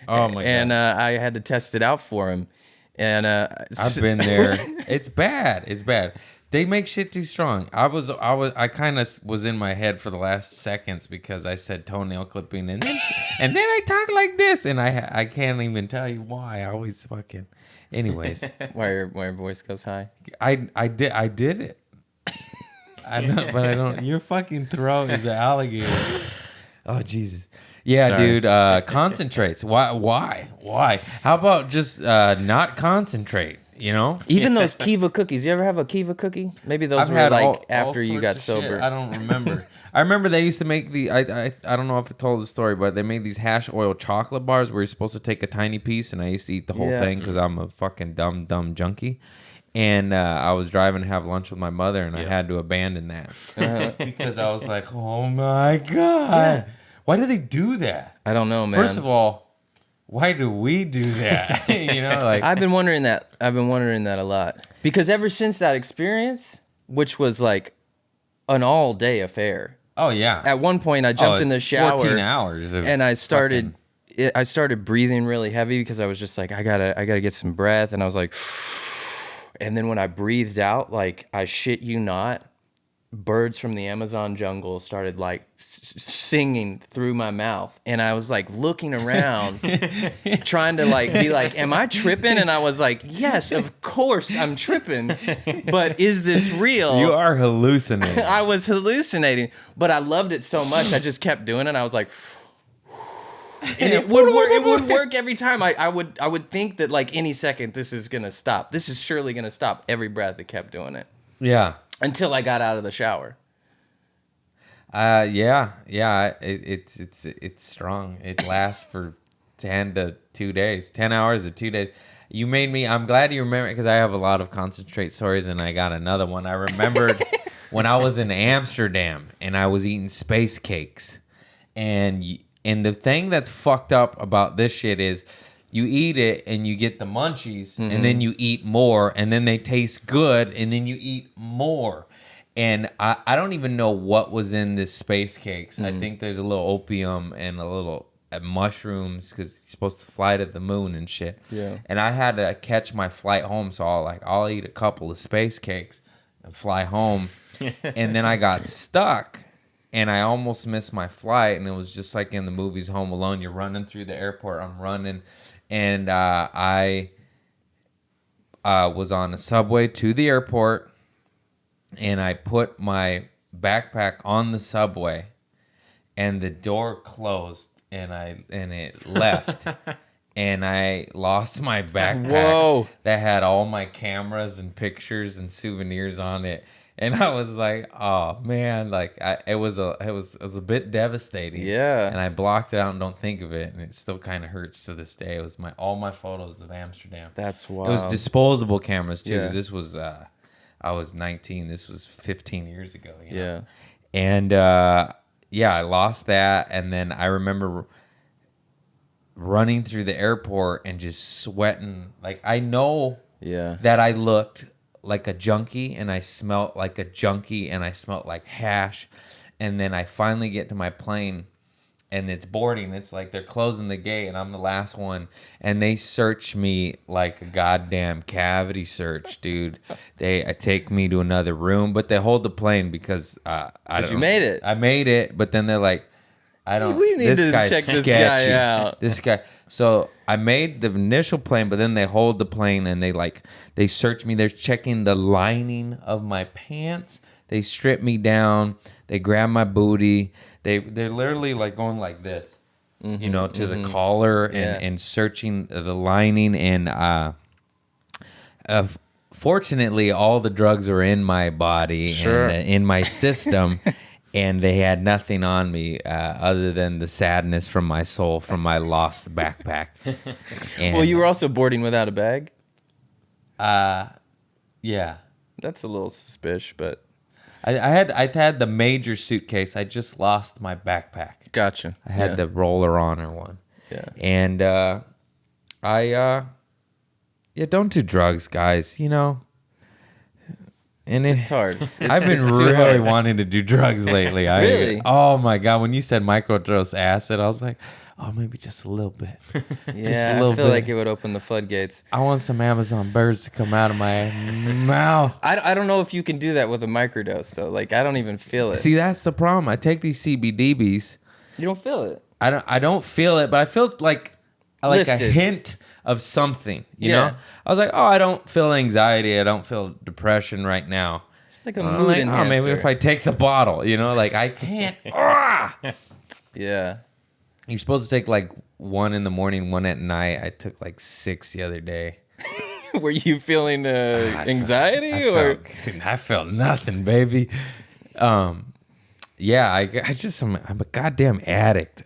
Oh my And god. I had to test it out for him. And I've been there. It's bad. It's bad. They make shit too strong. I kind of was in my head for the last seconds because I said toenail clipping and then I talk like this and I can't even tell you why. I always fucking. Anyways, why your voice goes high. I did it. I know, but I don't. Your fucking throat is an alligator. Oh Jesus. Yeah, Sorry. dude. Concentrates. Why? How about just not concentrate? You know. Even those Kiva cookies. You ever have a Kiva cookie? Maybe those were like after you got sorts of shit. sober. I don't remember. I remember they used to make I don't know if it told the story, but they made these hash oil chocolate bars where you're supposed to take a tiny piece, and I used to eat the whole thing because I'm a fucking dumb junkie. And I was driving to have lunch with my mother, and I had to abandon that because I was like, "Oh my god, why do they do that?" I don't know, man. First of all, why do we do that? You know, like I've been wondering that a lot because ever since that experience, which was like an all-day affair. oh yeah, At one point, I jumped in the it's shower 14 hours, of and I started. fucking- I started breathing really heavy because I was just like, I gotta get some breath, and I was like, And then when I breathed out, like, I shit you not, birds from the Amazon jungle started like singing through my mouth, and I was like looking around trying to like be like, am I tripping? And I was like, yes, of course I'm tripping, but is this real? You are hallucinating. I was hallucinating, but I loved it so much I just kept doing it. I was like, and it would work. It would work every time. I would think that like any second this is gonna stop. This is surely gonna stop. Every breath it kept doing it. Yeah. Until I got out of the shower. Yeah. It's strong. It lasts for 10 to 2 days, 10 hours to 2 days. You made me. I'm glad you remember because I have a lot of concentrate stories, and I got another one. I remembered when I was in Amsterdam and I was eating space cakes, and the thing that's fucked up about this shit is you eat it and you get the munchies, and then you eat more, and then they taste good, and then you eat more. And I don't even know what was in this space cakes. I think there's a little opium and a little mushrooms because you're supposed to fly to the moon and shit. Yeah. And I had to catch my flight home, so I'll eat a couple of space cakes and fly home. And then I got stuck. And I almost missed my flight, and it was just like in the movies Home Alone. You're running through the airport. I'm running, and I was on a subway to the airport, and I put my backpack on the subway, and the door closed, and it left, and I lost my backpack. Whoa. That had all my cameras and pictures and souvenirs on it. And I was like, oh man, like it was a bit devastating. Yeah. And I blocked it out and don't think of it, and it still kind of hurts to this day. It was all my photos of Amsterdam. That's wild. It was disposable cameras too. 'Cause Yeah. this was I was 19. This was 15 years ago. You know? Yeah. And I lost that, and then I remember running through the airport and just sweating. Like I know that I looked like a junkie, and I smelt like a junkie, and I smelt like hash. And then I finally get to my plane, and it's boarding. It's like they're closing the gate, and I'm the last one, and they search me like a goddamn cavity search, dude. They take me to another room, but they hold the plane because you made it. I made it, but then they're like, We need to guy's check this guy out. This guy. So I made the initial plane, but then they hold the plane and they search me. They're checking the lining of my pants. They strip me down. They grab my booty. They're literally like going like this, to the collar and searching the lining. And fortunately, all the drugs are in my body and in my system. And they had nothing on me other than the sadness from my soul from my lost backpack. And, Well, you were also boarding without a bag. yeah. That's a little suspicious, but I had the major suitcase. I just lost my backpack. gotcha. I had the roller honor one. Yeah. And don't do drugs, guys. And It's hard. I've been it's too really hard. wanting to do drugs lately. Really? Oh my God! When you said microdose acid, I was like, oh, maybe just a little bit. Yeah, little I feel bit. like it would open the floodgates. I want some Amazon birds to come out of my mouth. I don't know if you can do that with a microdose though. Like I don't even feel it. See, that's the problem. I take these CBDBs. You don't feel it. I don't feel it, but I feel like a Lifted. hint of something. You Yeah. know, I was like, oh, I don't feel anxiety. I don't feel depression right now. It's like a I'm mood like, enhancer. oh, maybe if I take the bottle, like I can't. Yeah. You're supposed to take like one in the morning, one at night. I took like 6 the other day. Were you feeling anxiety I felt nothing, baby. Yeah, I'm a goddamn addict.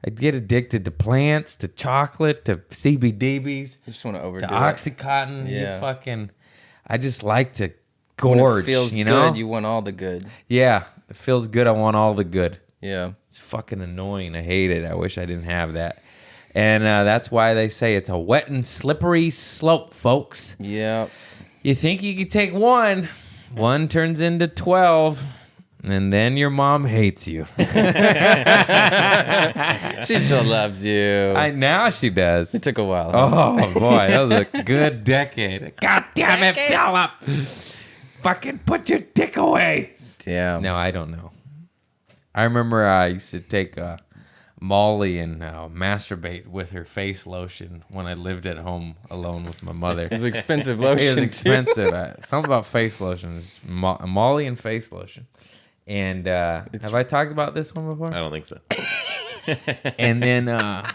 I get addicted to plants, to chocolate, to CBDBs, You just want to overdo to it. Oxycontin. Yeah. I just like to When gorge. it feels you know? good, you want all the good. Yeah, it feels good. I want all the good. Yeah. It's fucking annoying. I hate it. I wish I didn't have that. And that's why they say it's a wet and slippery slope, folks. Yeah. You think you could take one turns into 12. And then your mom hates you. She still loves you. Now she does. It took a while. Oh boy, that was a good decade. God damn it, Philip! Fucking put your dick away. Damn. No, I don't know. I remember I used to take Molly and masturbate with her face lotion when I lived at home alone with my mother. It's expensive It lotion. was expensive. Something about face lotion. It's Molly and face lotion. And have I talked about this one before? I don't think so. And then I'd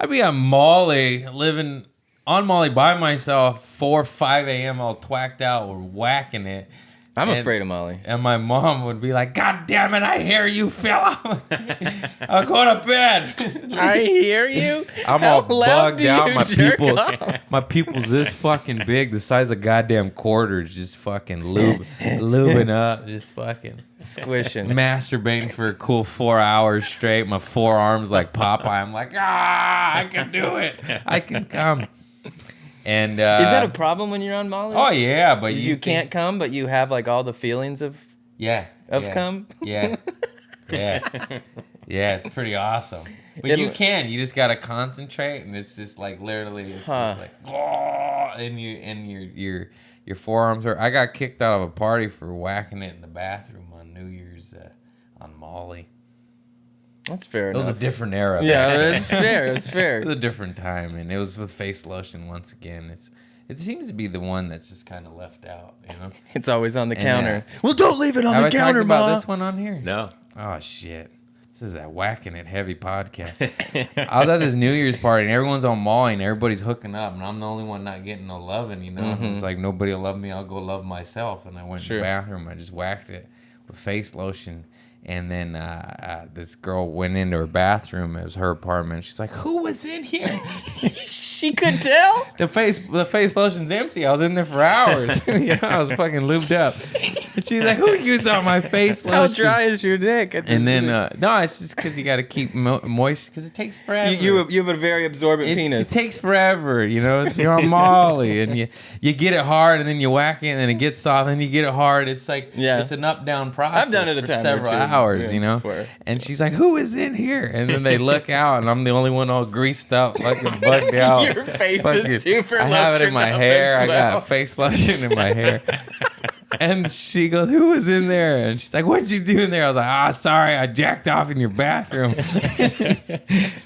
be on Molly, living on Molly by myself, 4 or 5 a.m. all twacked out, or whacking it. I'm afraid of Molly. And my mom would be like, God damn it, I hear you, Philip. I'll go to bed. I hear you. I'm How all loud bugged do out. you My jerk pupils, off? my pupils this fucking big, the size of goddamn quarters, just fucking lubing up, just fucking Squishing. masturbating for a cool 4 hours straight. My forearms like Popeye. I'm like, I can do it. I can come. And Is that a problem when you're on Molly? Oh yeah, but you can't come, but you have like all the feelings of come. Yeah, yeah, yeah. It's pretty awesome. But It'll- you can. You just gotta concentrate, and it's just like literally, it's just like and your forearms are. I got kicked out of a party for whacking it in the bathroom on New Year's on Molly. That's fair It was a enough. different era. Yeah, that's fair. It's It fair. was a different time, and it was with face lotion once again. It seems to be the one that's just kind of left out, you know. It's always on the And, counter. Well, don't leave it on Have the I counter, talked about Ma. this one on here? No. Oh shit! This is that whacking it heavy podcast. I was at this New Year's party, and everyone's on Molly, and everybody's hooking up, and I'm the only one not getting no loving, you know. Mm-hmm. It's like nobody will love me. I'll go love myself, and I went Sure. to the bathroom. I just whacked it with face lotion. And then this girl went into her bathroom. It was her apartment. She's like, "Who was in here?" She could tell. The face lotion's empty. I was in there for hours. You know, I was fucking lubed up. And she's like, "Who used all my face lotion?" How dry is your dick? And then no, it's just because you got to keep moist because it takes forever. you have a very absorbent It penis. takes forever, you know. You're on Molly, and you get it hard, and then you whack it, and then it gets soft, and you get it hard. It's like it's an up down process. I've done it a for time or several two, hours, yeah, you know. before. And she's like, "Who is in here?" And then they look out, and I'm the only one all greased up, fucking bugged out. Your face Fucking- is super. I have it in my lotioned up hair. as I well. got face lotion in my hair. And she goes, "Who was in there?" And she's like, "What'd you do in there?" I was like, sorry, I jacked off in your bathroom."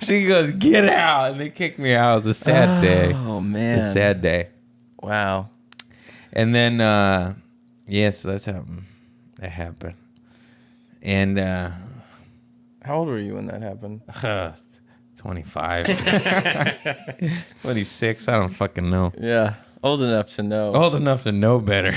She goes, "Get out." And they kicked me out. It was a sad day. Oh It's man. a sad day. Wow. And then, so that's how that happened. And, How old were you when that happened? 25. 26, I don't fucking know. Yeah. Old enough to know. Old enough to know better.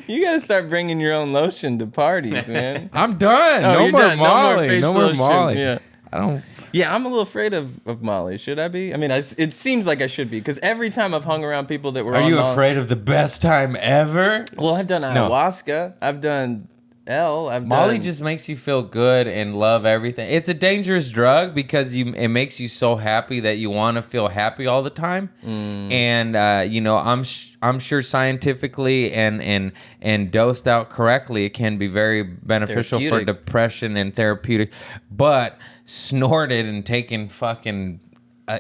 You got to start bringing your own lotion to parties, man. I'm done. Oh, No you're more done. Molly. face No more lotion. Molly. Yeah. I don't. Yeah, I'm a little afraid of Molly. Should I be? I mean, it seems like I should be because every time I've hung around people that were Are on you Molly, afraid of the best time ever? Well, I've done No. ayahuasca. I've done I've Molly done... just makes you feel good and love everything. It's a dangerous drug because it makes you so happy that you want to feel happy all the time. And I'm sure scientifically and dosed out correctly, it can be very beneficial for Therapeutic. depression and therapeutic. But snorted and taken fucking,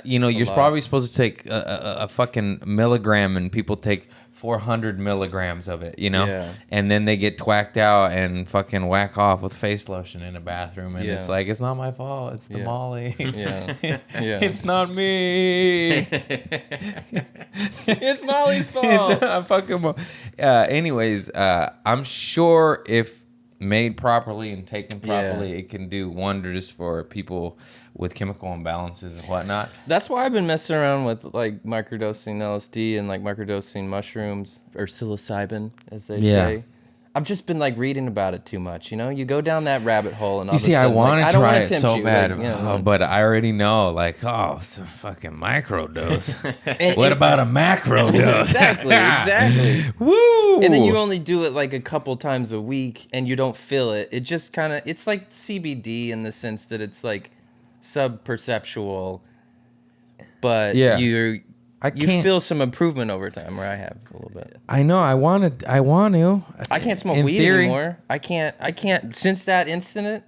you're lot. probably supposed to take a fucking milligram, and people take 400 milligrams of it, you know? Yeah. And then they get twacked out and fucking whack off with face lotion in a bathroom. And it's Yeah. like, it's not my fault. It's the Yeah. Molly. Yeah. Yeah. It's not me. It's Molly's fault. Anyways, I'm sure if made properly and taken properly, it can do wonders for people with chemical imbalances and whatnot. That's why I've been messing around with like microdosing LSD and like microdosing mushrooms or psilocybin, as they say. I've just been like reading about it too much. You know, you go down that rabbit hole and all You of a see, I sudden, want like, to don't try wanna it tempt so you, bad, like, yeah. but I already know, like, it's a fucking microdose. And- What and- about a macro dose? Exactly. Woo! And then you only do it like a couple times a week and you don't feel it. It just kind of, it's like CBD in the sense that it's like sub-perceptual, but Yeah. I You can't. feel some improvement over time, where I have a little bit. I know. I want to. I can't smoke In weed theory, anymore. I can't. Since that incident,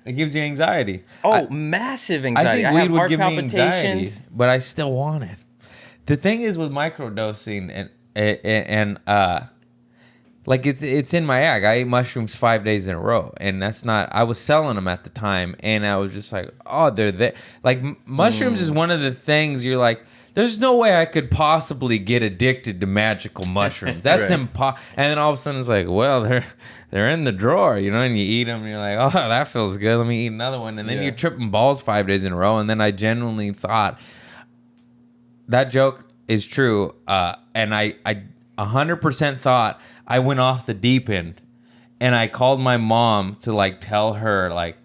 It gives you anxiety. massive I anxiety. think I have weed would heart give me anxiety, palpitations. but I still want it. The thing is with microdosing and like it's in my ag. I ate mushrooms 5 days in a row, and that's not. I was selling them at the time, and I was just like, oh, they're there. Like mushrooms is one of the things you're like. There's no way I could possibly get addicted to magical mushrooms. That's Right. impossible. And then all of a sudden it's like, well, they're in the drawer, you know, and you eat them, and you're like, oh, that feels good. Let me eat another one. And then you're tripping balls 5 days in a row. And then I genuinely thought that joke is true. And I 100% thought I went off the deep end, and I called my mom to like tell her like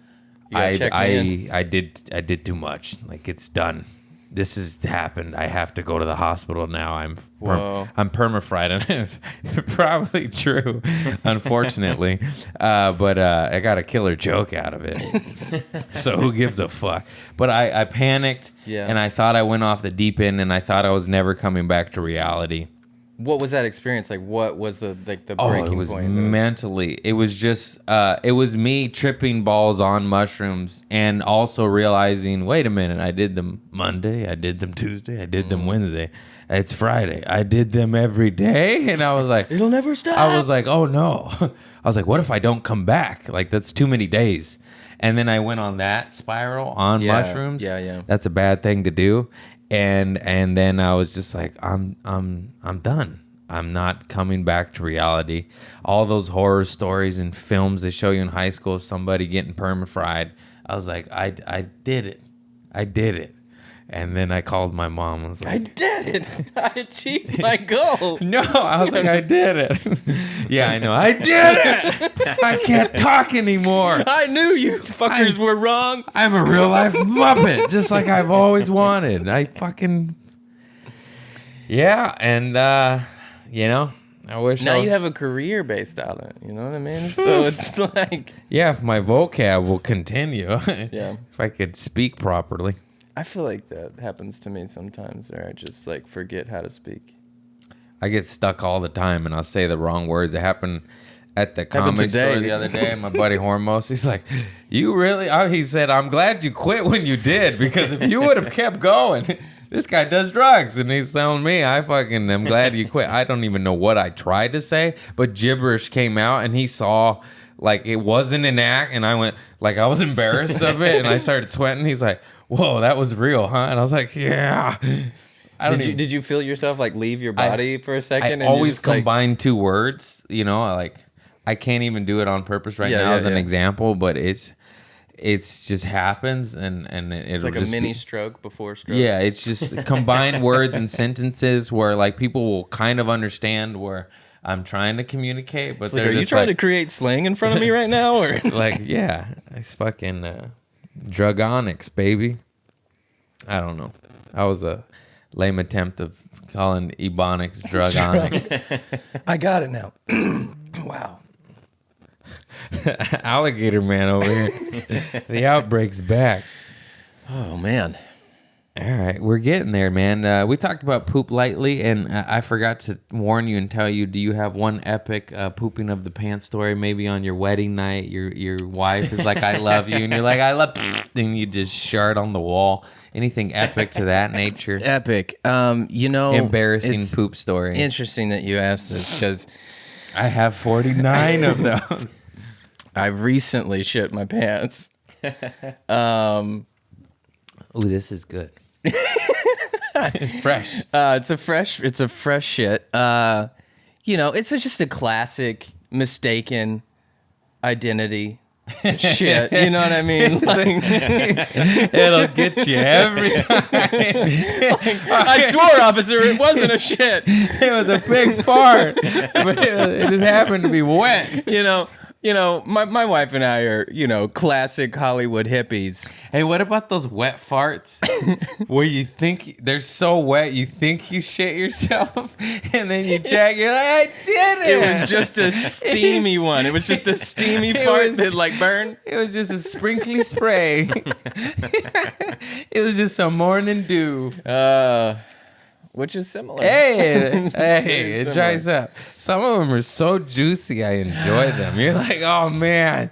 gotta check me I did too much. Like it's done. This has happened. I have to go to the hospital now. I'm perma-fried, and it's probably true, unfortunately. But I got a killer joke out of it. So who gives a fuck? But I panicked, and I thought I went off the deep end, and I thought I was never coming back to reality. What was that experience like? What was the breaking it was point? mentally. It was just it was me tripping balls on mushrooms, and also realizing, wait a minute, I did them Monday, I did them Tuesday, I did them Wednesday, it's Friday, I did them every day, and I was like, It'll never stop. I was like, oh no. I was like, what if I don't come back? Like that's too many days. And then I went on that spiral on mushrooms. Yeah. That's a bad thing to do. And then I was just like, I'm done. I'm not coming back to reality. All those horror stories and films they show you in high school of somebody getting perma-fried. I was like, I did it. I did it. And then I called my mom. I was like, I did it. I achieved my goal. no, I was like, I did it. Yeah, I know. I did it. I can't talk anymore. I knew you fuckers were wrong. I'm a real life Muppet, just like I've always wanted. I fucking and you know, I wish Now I, you have a career based on it. You know what I mean? So it's like, yeah, if my vocab will continue. Yeah. If I could speak properly. I feel like that happens to me sometimes, where I just like forget how to speak. I get stuck all the time, and I'll say the wrong words. It happened at the Happened comedy today. store the other day. My buddy Hormos, he's like, "You really?" He said, "I'm glad you quit when you did, because if you would have kept going." This guy does drugs, and he's telling me, I'm glad you quit. I don't even know what I tried to say, but gibberish came out, and he saw, like, it wasn't an act, and I went, like, I was embarrassed of it, and I started sweating. He's like, whoa, that was real, huh? And I was like, yeah. Did you feel yourself, like, leave your body for a second? I and always just, like, combine two words, you know, like, I can't even do it on purpose now as an example, but it's just happens, and it's like a mini stroke before stroke. Yeah, it's just combined words and sentences where like people will kind of understand where I'm trying to communicate, but like, are you trying to create slang in front of me right now, or like, yeah, it's fucking drugonics, baby. I don't know. I was a lame attempt of calling ebonics drugonics. I got it now. Wow. Alligator man over here. The outbreak's back. Oh man. All right, we're getting there, man. We talked about poop lightly, and I forgot to warn you and tell you, do you have one epic pooping of the pants story, maybe on your wedding night? Your wife is like, I love you, and you're like, I love, and you just shard on the wall. Anything epic to that nature? Epic. You know, Embarrassing it's poop story. interesting that you asked this, because I have 49 of them. I've recently shit my pants. Ooh, this is good. It's fresh. It's a fresh shit. You know, it's just a classic mistaken identity shit. You know what I mean? Like, It'll get you every time. I swore, officer, it wasn't a shit. It was a big fart, but it just happened to be wet. You know, my wife and I are, classic Hollywood hippies. Hey, what about those wet farts where you think they're so wet you think you shit yourself, and then you check, you're like, I did it. It was just a steamy one. It was just a steamy fart that like burned. It was just a sprinkly spray. It was just some morning dew. which is similar. Hey, Very it similar. dries up. Some of them are so juicy, I enjoy them. You're like, oh man,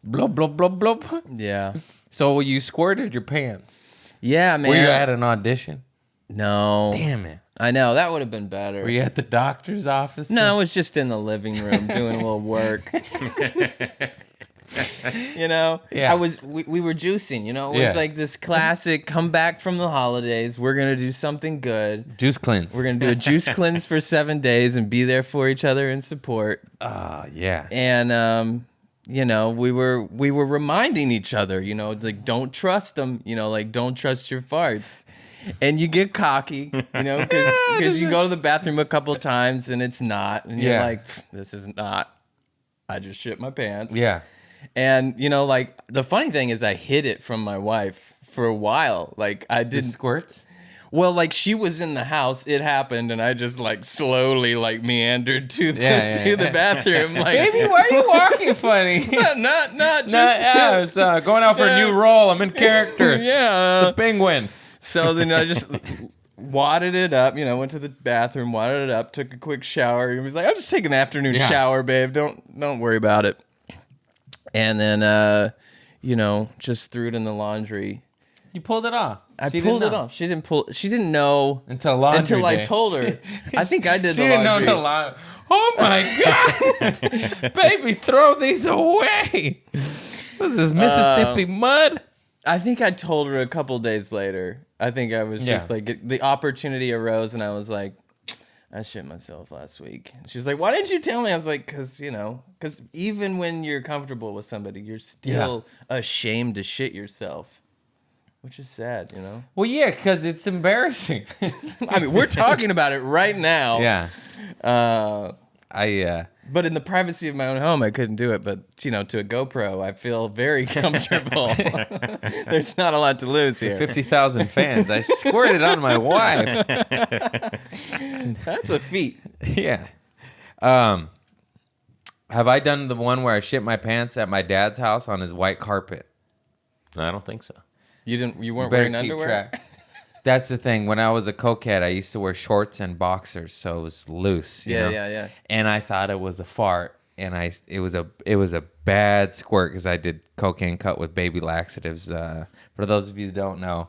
blub blub blub blub. Yeah. So you squirted your pants. Yeah, man. Were you at an audition? No. Damn it. I know, that would have been better. Were you at the doctor's office? No, I was just in the living room doing a little work. You know? Yeah. We were juicing, you know? It was Yeah. like this classic come back from the holidays. We're going to do something good. Juice cleanse. We're going to do a juice cleanse for 7 days and be there for each other and support. Yeah. And you know, we were reminding each other, you know, like don't trust them, you know, like don't trust your farts. And you get cocky, you know, because you go to the bathroom a couple times and it's not, and you're Yeah. like, this is not. I just shit my pants. Yeah. And you know, like the funny thing is, I hid it from my wife for a while. Like I Did didn't. squirts? Well, like she was in the house, it happened, and I just like slowly like meandered to the the bathroom. Like, Baby, why are you walking funny? not just I was going out for a new role. I'm in character. yeah. The penguin. So then I just wadded it up, you know, went to the bathroom, wadded it up, took a quick shower. He was like, "I'll just take an afternoon Yeah. shower, babe. Don't worry about it." And then you know, just threw it in the laundry. You pulled it off. I She pulled didn't it know. off. She didn't know Until laundry until I day. told her. I think I did She the didn't know laundry. the line. Oh my God. Baby, throw these away. What's this, Mississippi mud? I think I told her a couple days later. I think I was just Yeah. like, the opportunity arose and I was like, I shit myself last week. She was like, why didn't you tell me? I was like, because even when you're comfortable with somebody, you're still ashamed to shit yourself, which is sad, you know? Well, yeah, because it's embarrassing. I mean, we're talking about it right now. Yeah. But in the privacy of my own home, I couldn't do it. But, you know, to a GoPro, I feel very comfortable. There's not a lot to lose here. 50,000 fans. I squirted on my wife. That's a feat. Yeah. Have I done the one where I shit my pants at my dad's house on his white carpet? No, I don't think so. You weren't Better wearing keep underwear? track. That's the thing. When I was a cokehead, I used to wear shorts and boxers, so it was loose. you know? Yeah. And I thought it was a fart, and it was a bad squirt because I did cocaine cut with baby laxatives. For those of you that don't know,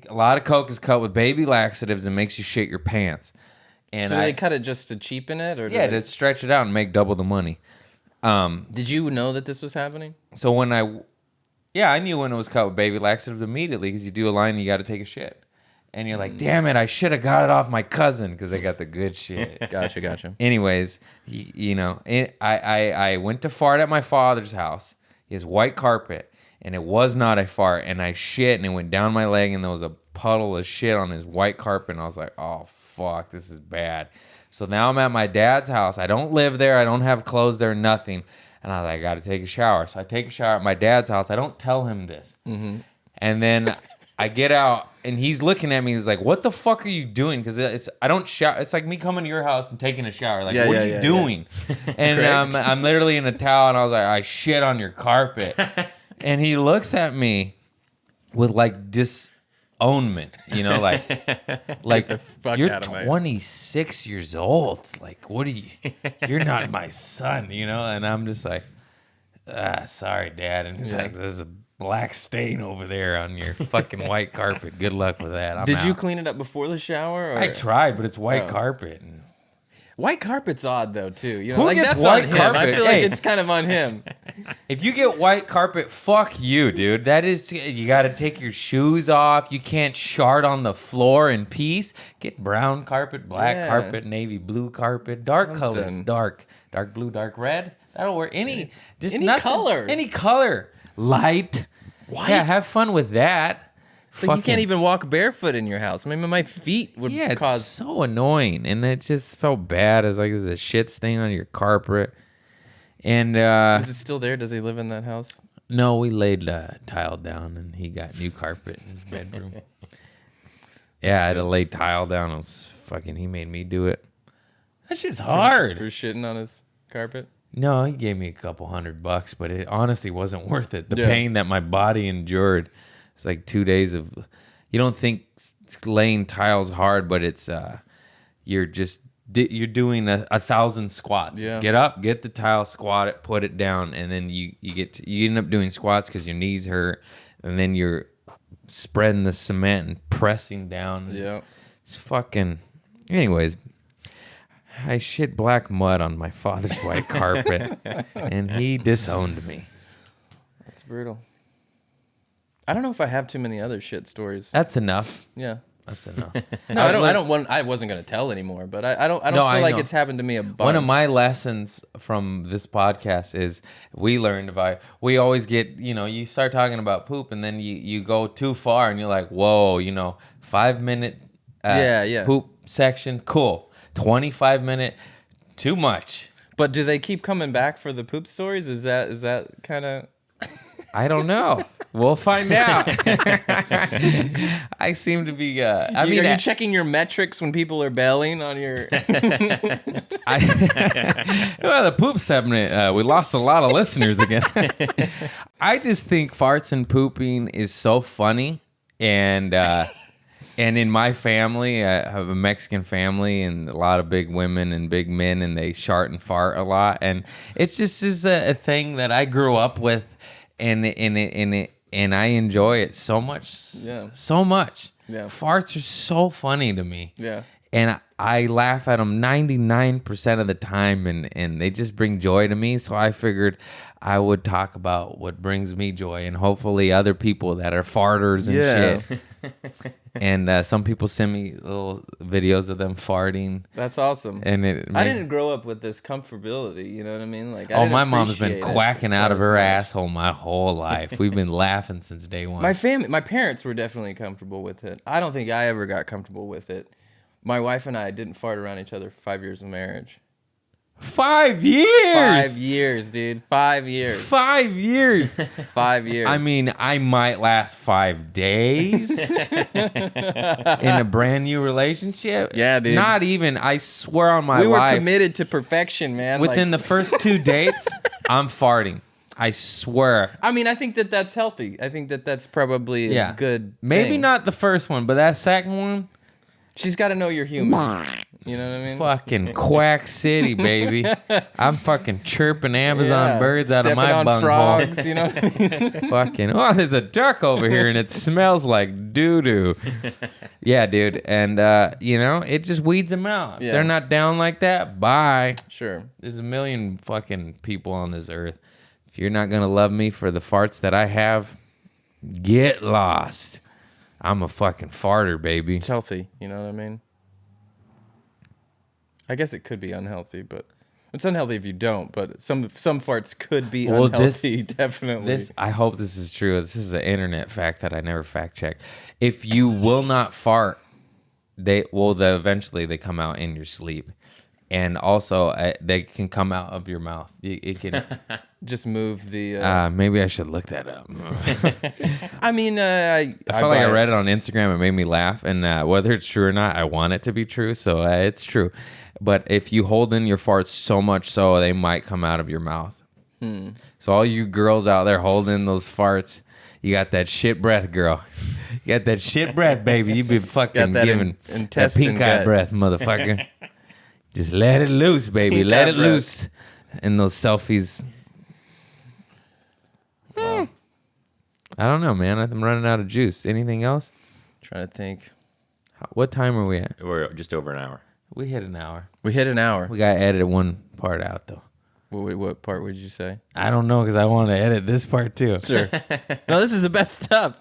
a lot of coke is cut with baby laxatives and makes you shit your pants. And So they cut it just to cheapen it, or to stretch it out and make double the money. did you know that this was happening? So I knew when it was cut with baby laxatives immediately because you do a line and you got to take a shit. And you're like, damn it, I should have got it off my cousin because I got the good shit. Gotcha. Anyways, you know, I went to fart at my father's house. He has white carpet, and it was not a fart. And I shit, and it went down my leg, and there was a puddle of shit on his white carpet. And I was like, oh, fuck, this is bad. So now I'm at my dad's house. I don't live there. I don't have clothes there, nothing. And I was like, I got to take a shower. So I take a shower at my dad's house. I don't tell him this. Mm-hmm. And then I get out, and he's looking at me. He's like, what the fuck are you doing? Because I don't shower. It's like me coming to your house and taking a shower. Like, what are you doing? And I'm literally in a towel, and I was like, I shit on your carpet. And he looks at me with, like, disownment, you know, like the fuck you're out of my- 26 years old. Like, what are you? You're not my son, you know? And I'm just like, sorry, Dad. And he's like, there's a black stain over there on your fucking white carpet. Good luck with that. I'm Did you out. clean it up before the shower? Or? I tried, but it's white carpet. And White carpet's odd though too. You know, Who like gets that's white on him. I carpet? feel Hey. like it's kind of on him. if you get white carpet, fuck you, dude. That is, you got to take your shoes off. You can't shard on the floor in peace. Get brown carpet, black carpet, navy blue carpet, dark colors, Something. dark blue, dark red. That'll work. Any color. Any color. Light. White? Yeah, have fun with that. So you can't even walk barefoot in your house. I mean, my feet would Yeah, it's cause. so annoying, and it just felt bad. It's like there's a shit stain on your carpet, and Is it still there? Does he live in that house? no, we laid tile down, and he got new carpet in his bedroom. Yeah, I had to lay tile down. It was fucking. He made me do it. That shit's hard. For shitting on his carpet? No, he gave me a couple $100, but it honestly wasn't worth it. The Yeah. pain that my body endured. It's like 2 days of. You don't think laying tiles hard, but it's you're doing 1,000 squats. Yeah. It's get up, get the tile, squat it, put it down, and then you end up doing squats because your knees hurt, and then you're spreading the cement and pressing down. Yeah. It's fucking. Anyways, I shit black mud on my father's white carpet, and he disowned me. That's brutal. I don't know if I have too many other shit stories. That's enough. Yeah. That's enough. No, I wasn't gonna tell anymore, but I don't feel like it's happened to me a bunch. One of my lessons from this podcast is we always get, you start talking about poop and then you go too far and you're like, whoa, 5-minute poop section, cool. 25-minute, too much. But do they keep coming back for the poop stories? Is that kind of? I don't know. We'll find out. I seem to be. Are you checking your metrics when people are bailing on your? Well, the poop segment, we lost a lot of listeners again. I just think farts and pooping is so funny, and in my family, I have a Mexican family and a lot of big women and big men, and they shart and fart a lot, and it's just is a thing that I grew up with. And I enjoy it so much. Yeah. So much. Yeah. Farts are so funny to me. Yeah. And I laugh at them 99% of the time, and they just bring joy to me. So I figured I would talk about what brings me joy, and hopefully other people that are farters and shit. And some people send me little videos of them farting. That's awesome. And I didn't grow up with this comfortability. You know what I mean? Like, my mom's been quacking out of her asshole my whole life. We've been laughing since day one. My parents were definitely comfortable with it. I don't think I ever got comfortable with it. My wife and I didn't fart around each other for 5 years of marriage. 5 years. 5 years, dude. 5 years. 5 years. 5 years. I mean, I might last 5 days in a brand new relationship. Yeah, dude. Not even. I swear on my life. We were committed to perfection, man. Within the first 2 dates, I'm farting. I swear. I mean, I think that's healthy. I think that's probably a good Maybe thing. not the first one, but that second one. She's got to know your human. You know what I mean? Fucking Quack City, baby. I'm fucking chirping Amazon birds out of my Stepping on bunghole. frogs, you know what I mean? Fucking, there's a duck over here and it smells like doo-doo. Yeah, dude. And, it just weeds them out. Yeah. They're not down like that. Bye. Sure. There's a million fucking people on this earth. If you're not going to love me for the farts that I have, get lost. I'm a fucking farter, baby. It's healthy. You know what I mean? I guess it could be unhealthy, but it's unhealthy if you don't. But some farts could be unhealthy, definitely. I hope this is true. This is an internet fact that I never fact checked. If you will not fart, eventually they come out in your sleep, and also they can come out of your mouth. It can just move the. Maybe I should look that up. I mean, I felt like I read it on Instagram. It made me laugh, and whether it's true or not, I want it to be true. So it's true. But if you hold in your farts so much so, they might come out of your mouth. So all you girls out there holding those farts, you got that shit breath, girl. You got that shit breath, baby. You be fucking giving that pink eye breath, motherfucker. Just let it loose, baby. Pink let eye it breath. loose. In those selfies. Wow. I don't know, man. I'm running out of juice. Anything else? Trying to think. What time are we at? We're just over an hour. We hit an hour. We hit an hour. We got to edit one part out, though. What part would you say? I don't know, because I want to edit this part, too. Sure. No, this is the best stuff.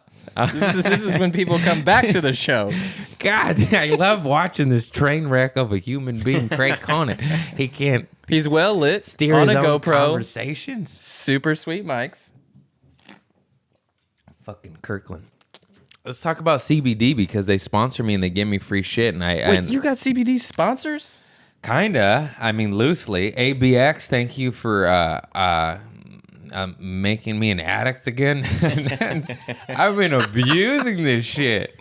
This is when people come back to the show. God, I love watching this train wreck of a human being, Craig Conant. He can't. He's well lit Steer on his a own GoPro. Conversations. Super sweet mics. Fucking Kirkland. Let's talk about CBD because they sponsor me and they give me free shit. Wait, you got CBD sponsors? Kinda. I mean, loosely. ABX, thank you for making me an addict again. I've been abusing this shit.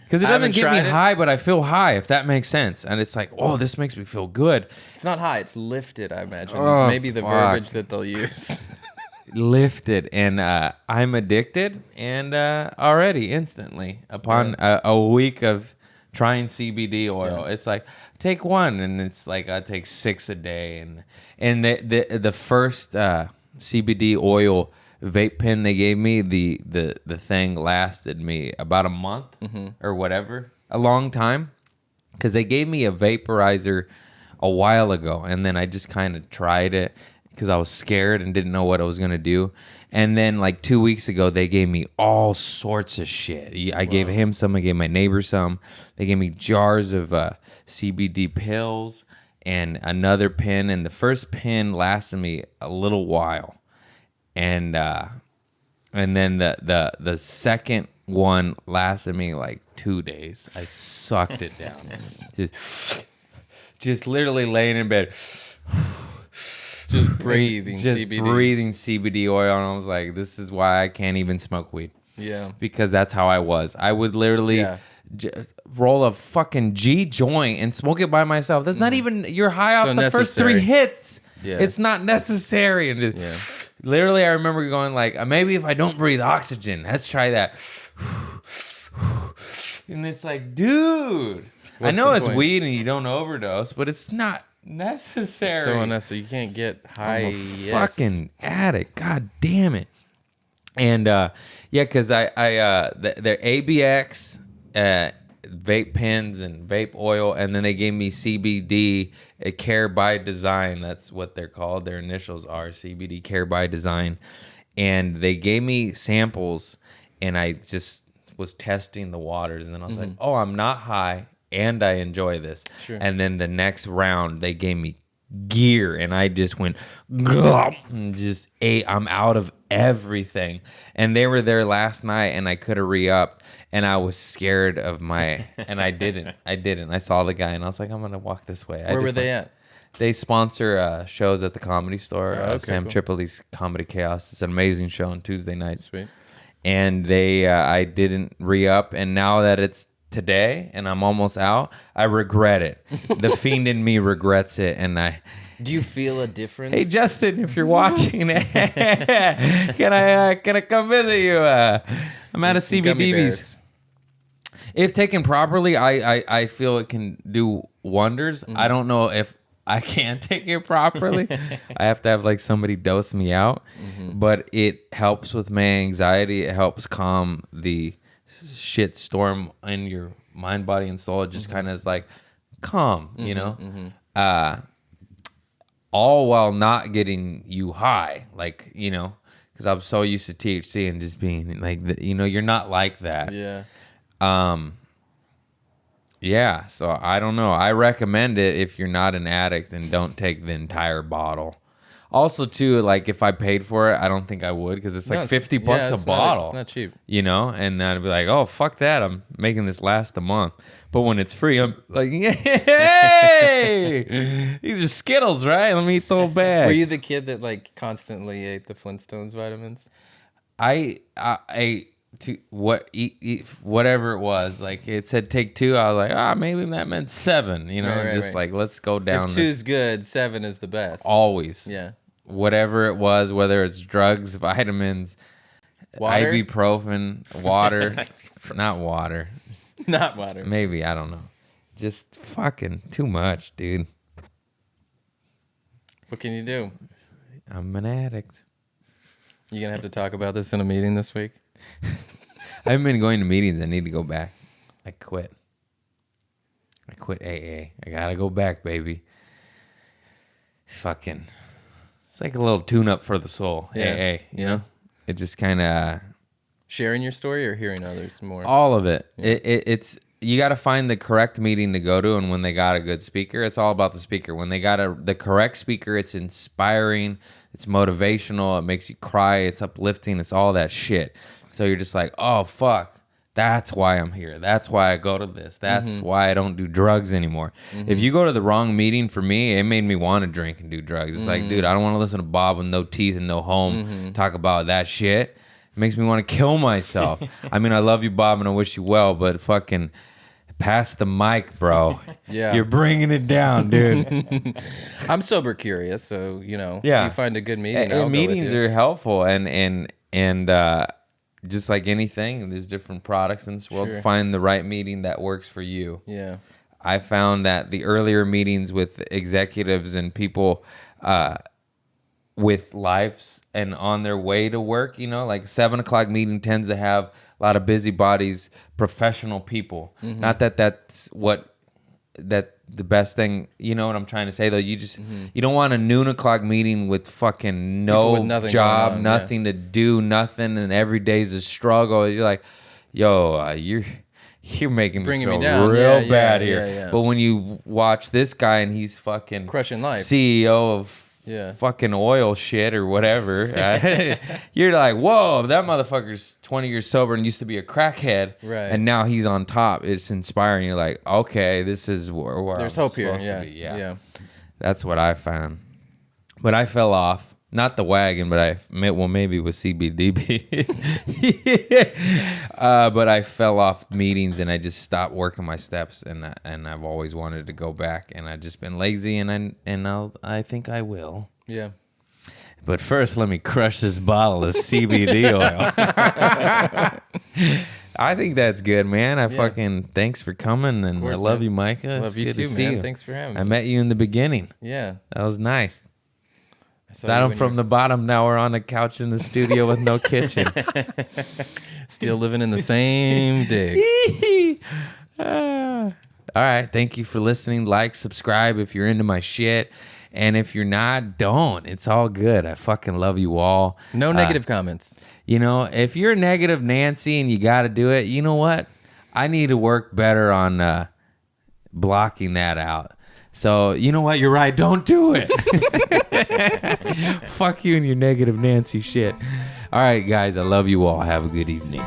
Because it doesn't get me high, but I feel high, if that makes sense. And it's like, oh, this makes me feel good. It's not high. It's lifted, I imagine. Oh, It's maybe the fuck. verbiage that they'll use. lifted, and I'm addicted, and already instantly upon a week of trying CBD oil, it's like take one, and it's like I take 6 a day, and the first CBD oil vape pen they gave me, the thing lasted me about a month or whatever, a long time, because they gave me a vaporizer a while ago, and then I just kind of tried it because I was scared and didn't know what I was gonna do. And then like 2 weeks ago, they gave me all sorts of shit. I gave him some, I gave my neighbor some. They gave me jars of CBD pills and another pen. And the first pen lasted me a little while, and then the second one lasted me like 2 days. I sucked it down, just literally laying in bed. Just breathing CBD oil, and I was like, this is why I can't even smoke weed. Yeah. Because that's how I was. I would literally just roll a fucking G joint and smoke it by myself. That's not even, you're high off the first 3 hits. Yeah. It's not necessary. And literally, I remember going like, maybe if I don't breathe oxygen, let's try that. And it's like, dude, I know it's weed and you don't overdose, but it's not necessary. So unnecessary. You can't get high. I'm a fucking addict. God damn it. And because they're ABX vape pens and vape oil, and then they gave me CBD Care by Design. That's what they're called. Their initials are CBD Care by Design. And they gave me samples, and I just was testing the waters, and then I was like, oh, I'm not high, and I enjoy this. Sure. And then the next round, they gave me gear, and I just went, and just ate. I'm out of everything. And they were there last night, and I could have re-upped, and I was scared of and I didn't. I saw the guy, and I was like, I'm going to walk this way. Where were they at? They sponsor shows at the Comedy Store. Sam Tripoli's Comedy Chaos. It's an amazing show on Tuesday nights. Sweet. And I didn't re-up, and now that it's today and I'm almost out, I regret it. The fiend in me regrets it, and do you feel a difference? Hey Justin, if you're watching, can I come visit you? I'm out of CBDBs. If taken properly, I feel it can do wonders. I don't know if I can take it properly. I have to have like somebody dose me out, but it helps with my anxiety. It helps calm the shit storm in your mind, body, and soul. It just kind of is like calm, you know, all while not getting you high, like, you know, because I'm so used to THC and just being like, you know, you're not like that. Yeah, so I don't know. I recommend it if you're not an addict, and don't take the entire bottle. Also, too, like if I paid for it, I don't think I would, because it's like $50 a bottle. It's not cheap. You know, and I'd be like, oh, fuck that. I'm making this last a month. But when it's free, I'm like, hey, these are Skittles, right? Let me eat the whole bag. Were you the kid that like constantly ate the Flintstones vitamins? I ate whatever it was. Like it said take 2. I was like, maybe that meant 7. You know, right. Like let's go down. If 2's good, 7 is the best. Always. Yeah. Whatever it was, whether it's drugs, vitamins, water? Ibuprofen, water, not water. Not water. Maybe, I don't know. Just fucking too much, dude. What can you do? I'm an addict. You gonna have to talk about this in a meeting this week? I haven't been going to meetings. I need to go back. I quit AA. I gotta go back, baby. Fucking, it's like a little tune-up for the soul. AA, you know? It just kind of... Sharing your story or hearing others more? All of it. Yeah. It's you got to find the correct meeting to go to, and when they got a good speaker, it's all about the speaker. When they got the correct speaker, it's inspiring, it's motivational, it makes you cry, it's uplifting, it's all that shit. So you're just like, oh, fuck, that's why I'm here. That's why I go to this. That's why I don't do drugs anymore. If you go to the wrong meeting, for me, it made me want to drink and do drugs. It's like, dude, I don't want to listen to Bob with no teeth and no home talk about that shit. It makes me want to kill myself. I mean, I love you, Bob, and I wish you well, but fucking Pass the mic, bro. Yeah. You're bringing it down, dude. I'm sober curious, so if Yeah. you find a good meeting, And I'll go with meetings you. are helpful, and just like anything, there's different products in this world. Sure. Find the right meeting that works for you. Yeah. I found that the earlier meetings with executives and people with lives and on their way to work, like 7:00 meeting tends to have a lot of busybodies, professional people. Mm-hmm. Not that that's the best thing. You know what I'm trying to say, though? You just you don't want a noon o'clock meeting with fucking People with no nothing job, going on, yeah. nothing to do, nothing, and every day's a struggle. You're like, yo, you're making Bringing me me feel down. real Yeah, bad yeah, here. yeah. But when you watch this guy and he's fucking Crushing life. CEO of Yeah. fucking oil shit or whatever, you're like, whoa, that motherfucker's 20 years sober and used to be a crackhead, Right. and now he's on top. It's inspiring. You're like, okay, this is where There's I'm hope here. supposed to Yeah. be. Yeah. That's what I found. But I fell off. Not the wagon, but maybe with CBDB. But I fell off meetings and I just stopped working my steps, and I've always wanted to go back, and I've just been lazy, and I think I will. Yeah. But first, let me crush this bottle of CBD oil. I think that's good, man. Fucking thanks for coming, and course, I love man. you, Micah. Love It's you good too, to see man. you. Thanks for having me. I met you in the beginning. Yeah. That was nice. I saw you Starting when from you the bottom, now we're on a couch in the studio with no kitchen. still living in the same digs. All right. Thank you for listening. Like, subscribe if you're into my shit. And if you're not, don't. It's all good. I fucking love you all. No negative comments. If you're negative Nancy and you got to do it, you know what? I need to work better on blocking that out. So, you know what? You're right. Don't do it. Fuck you and your negative Nancy shit. All right, guys. I love you all. Have a good evening.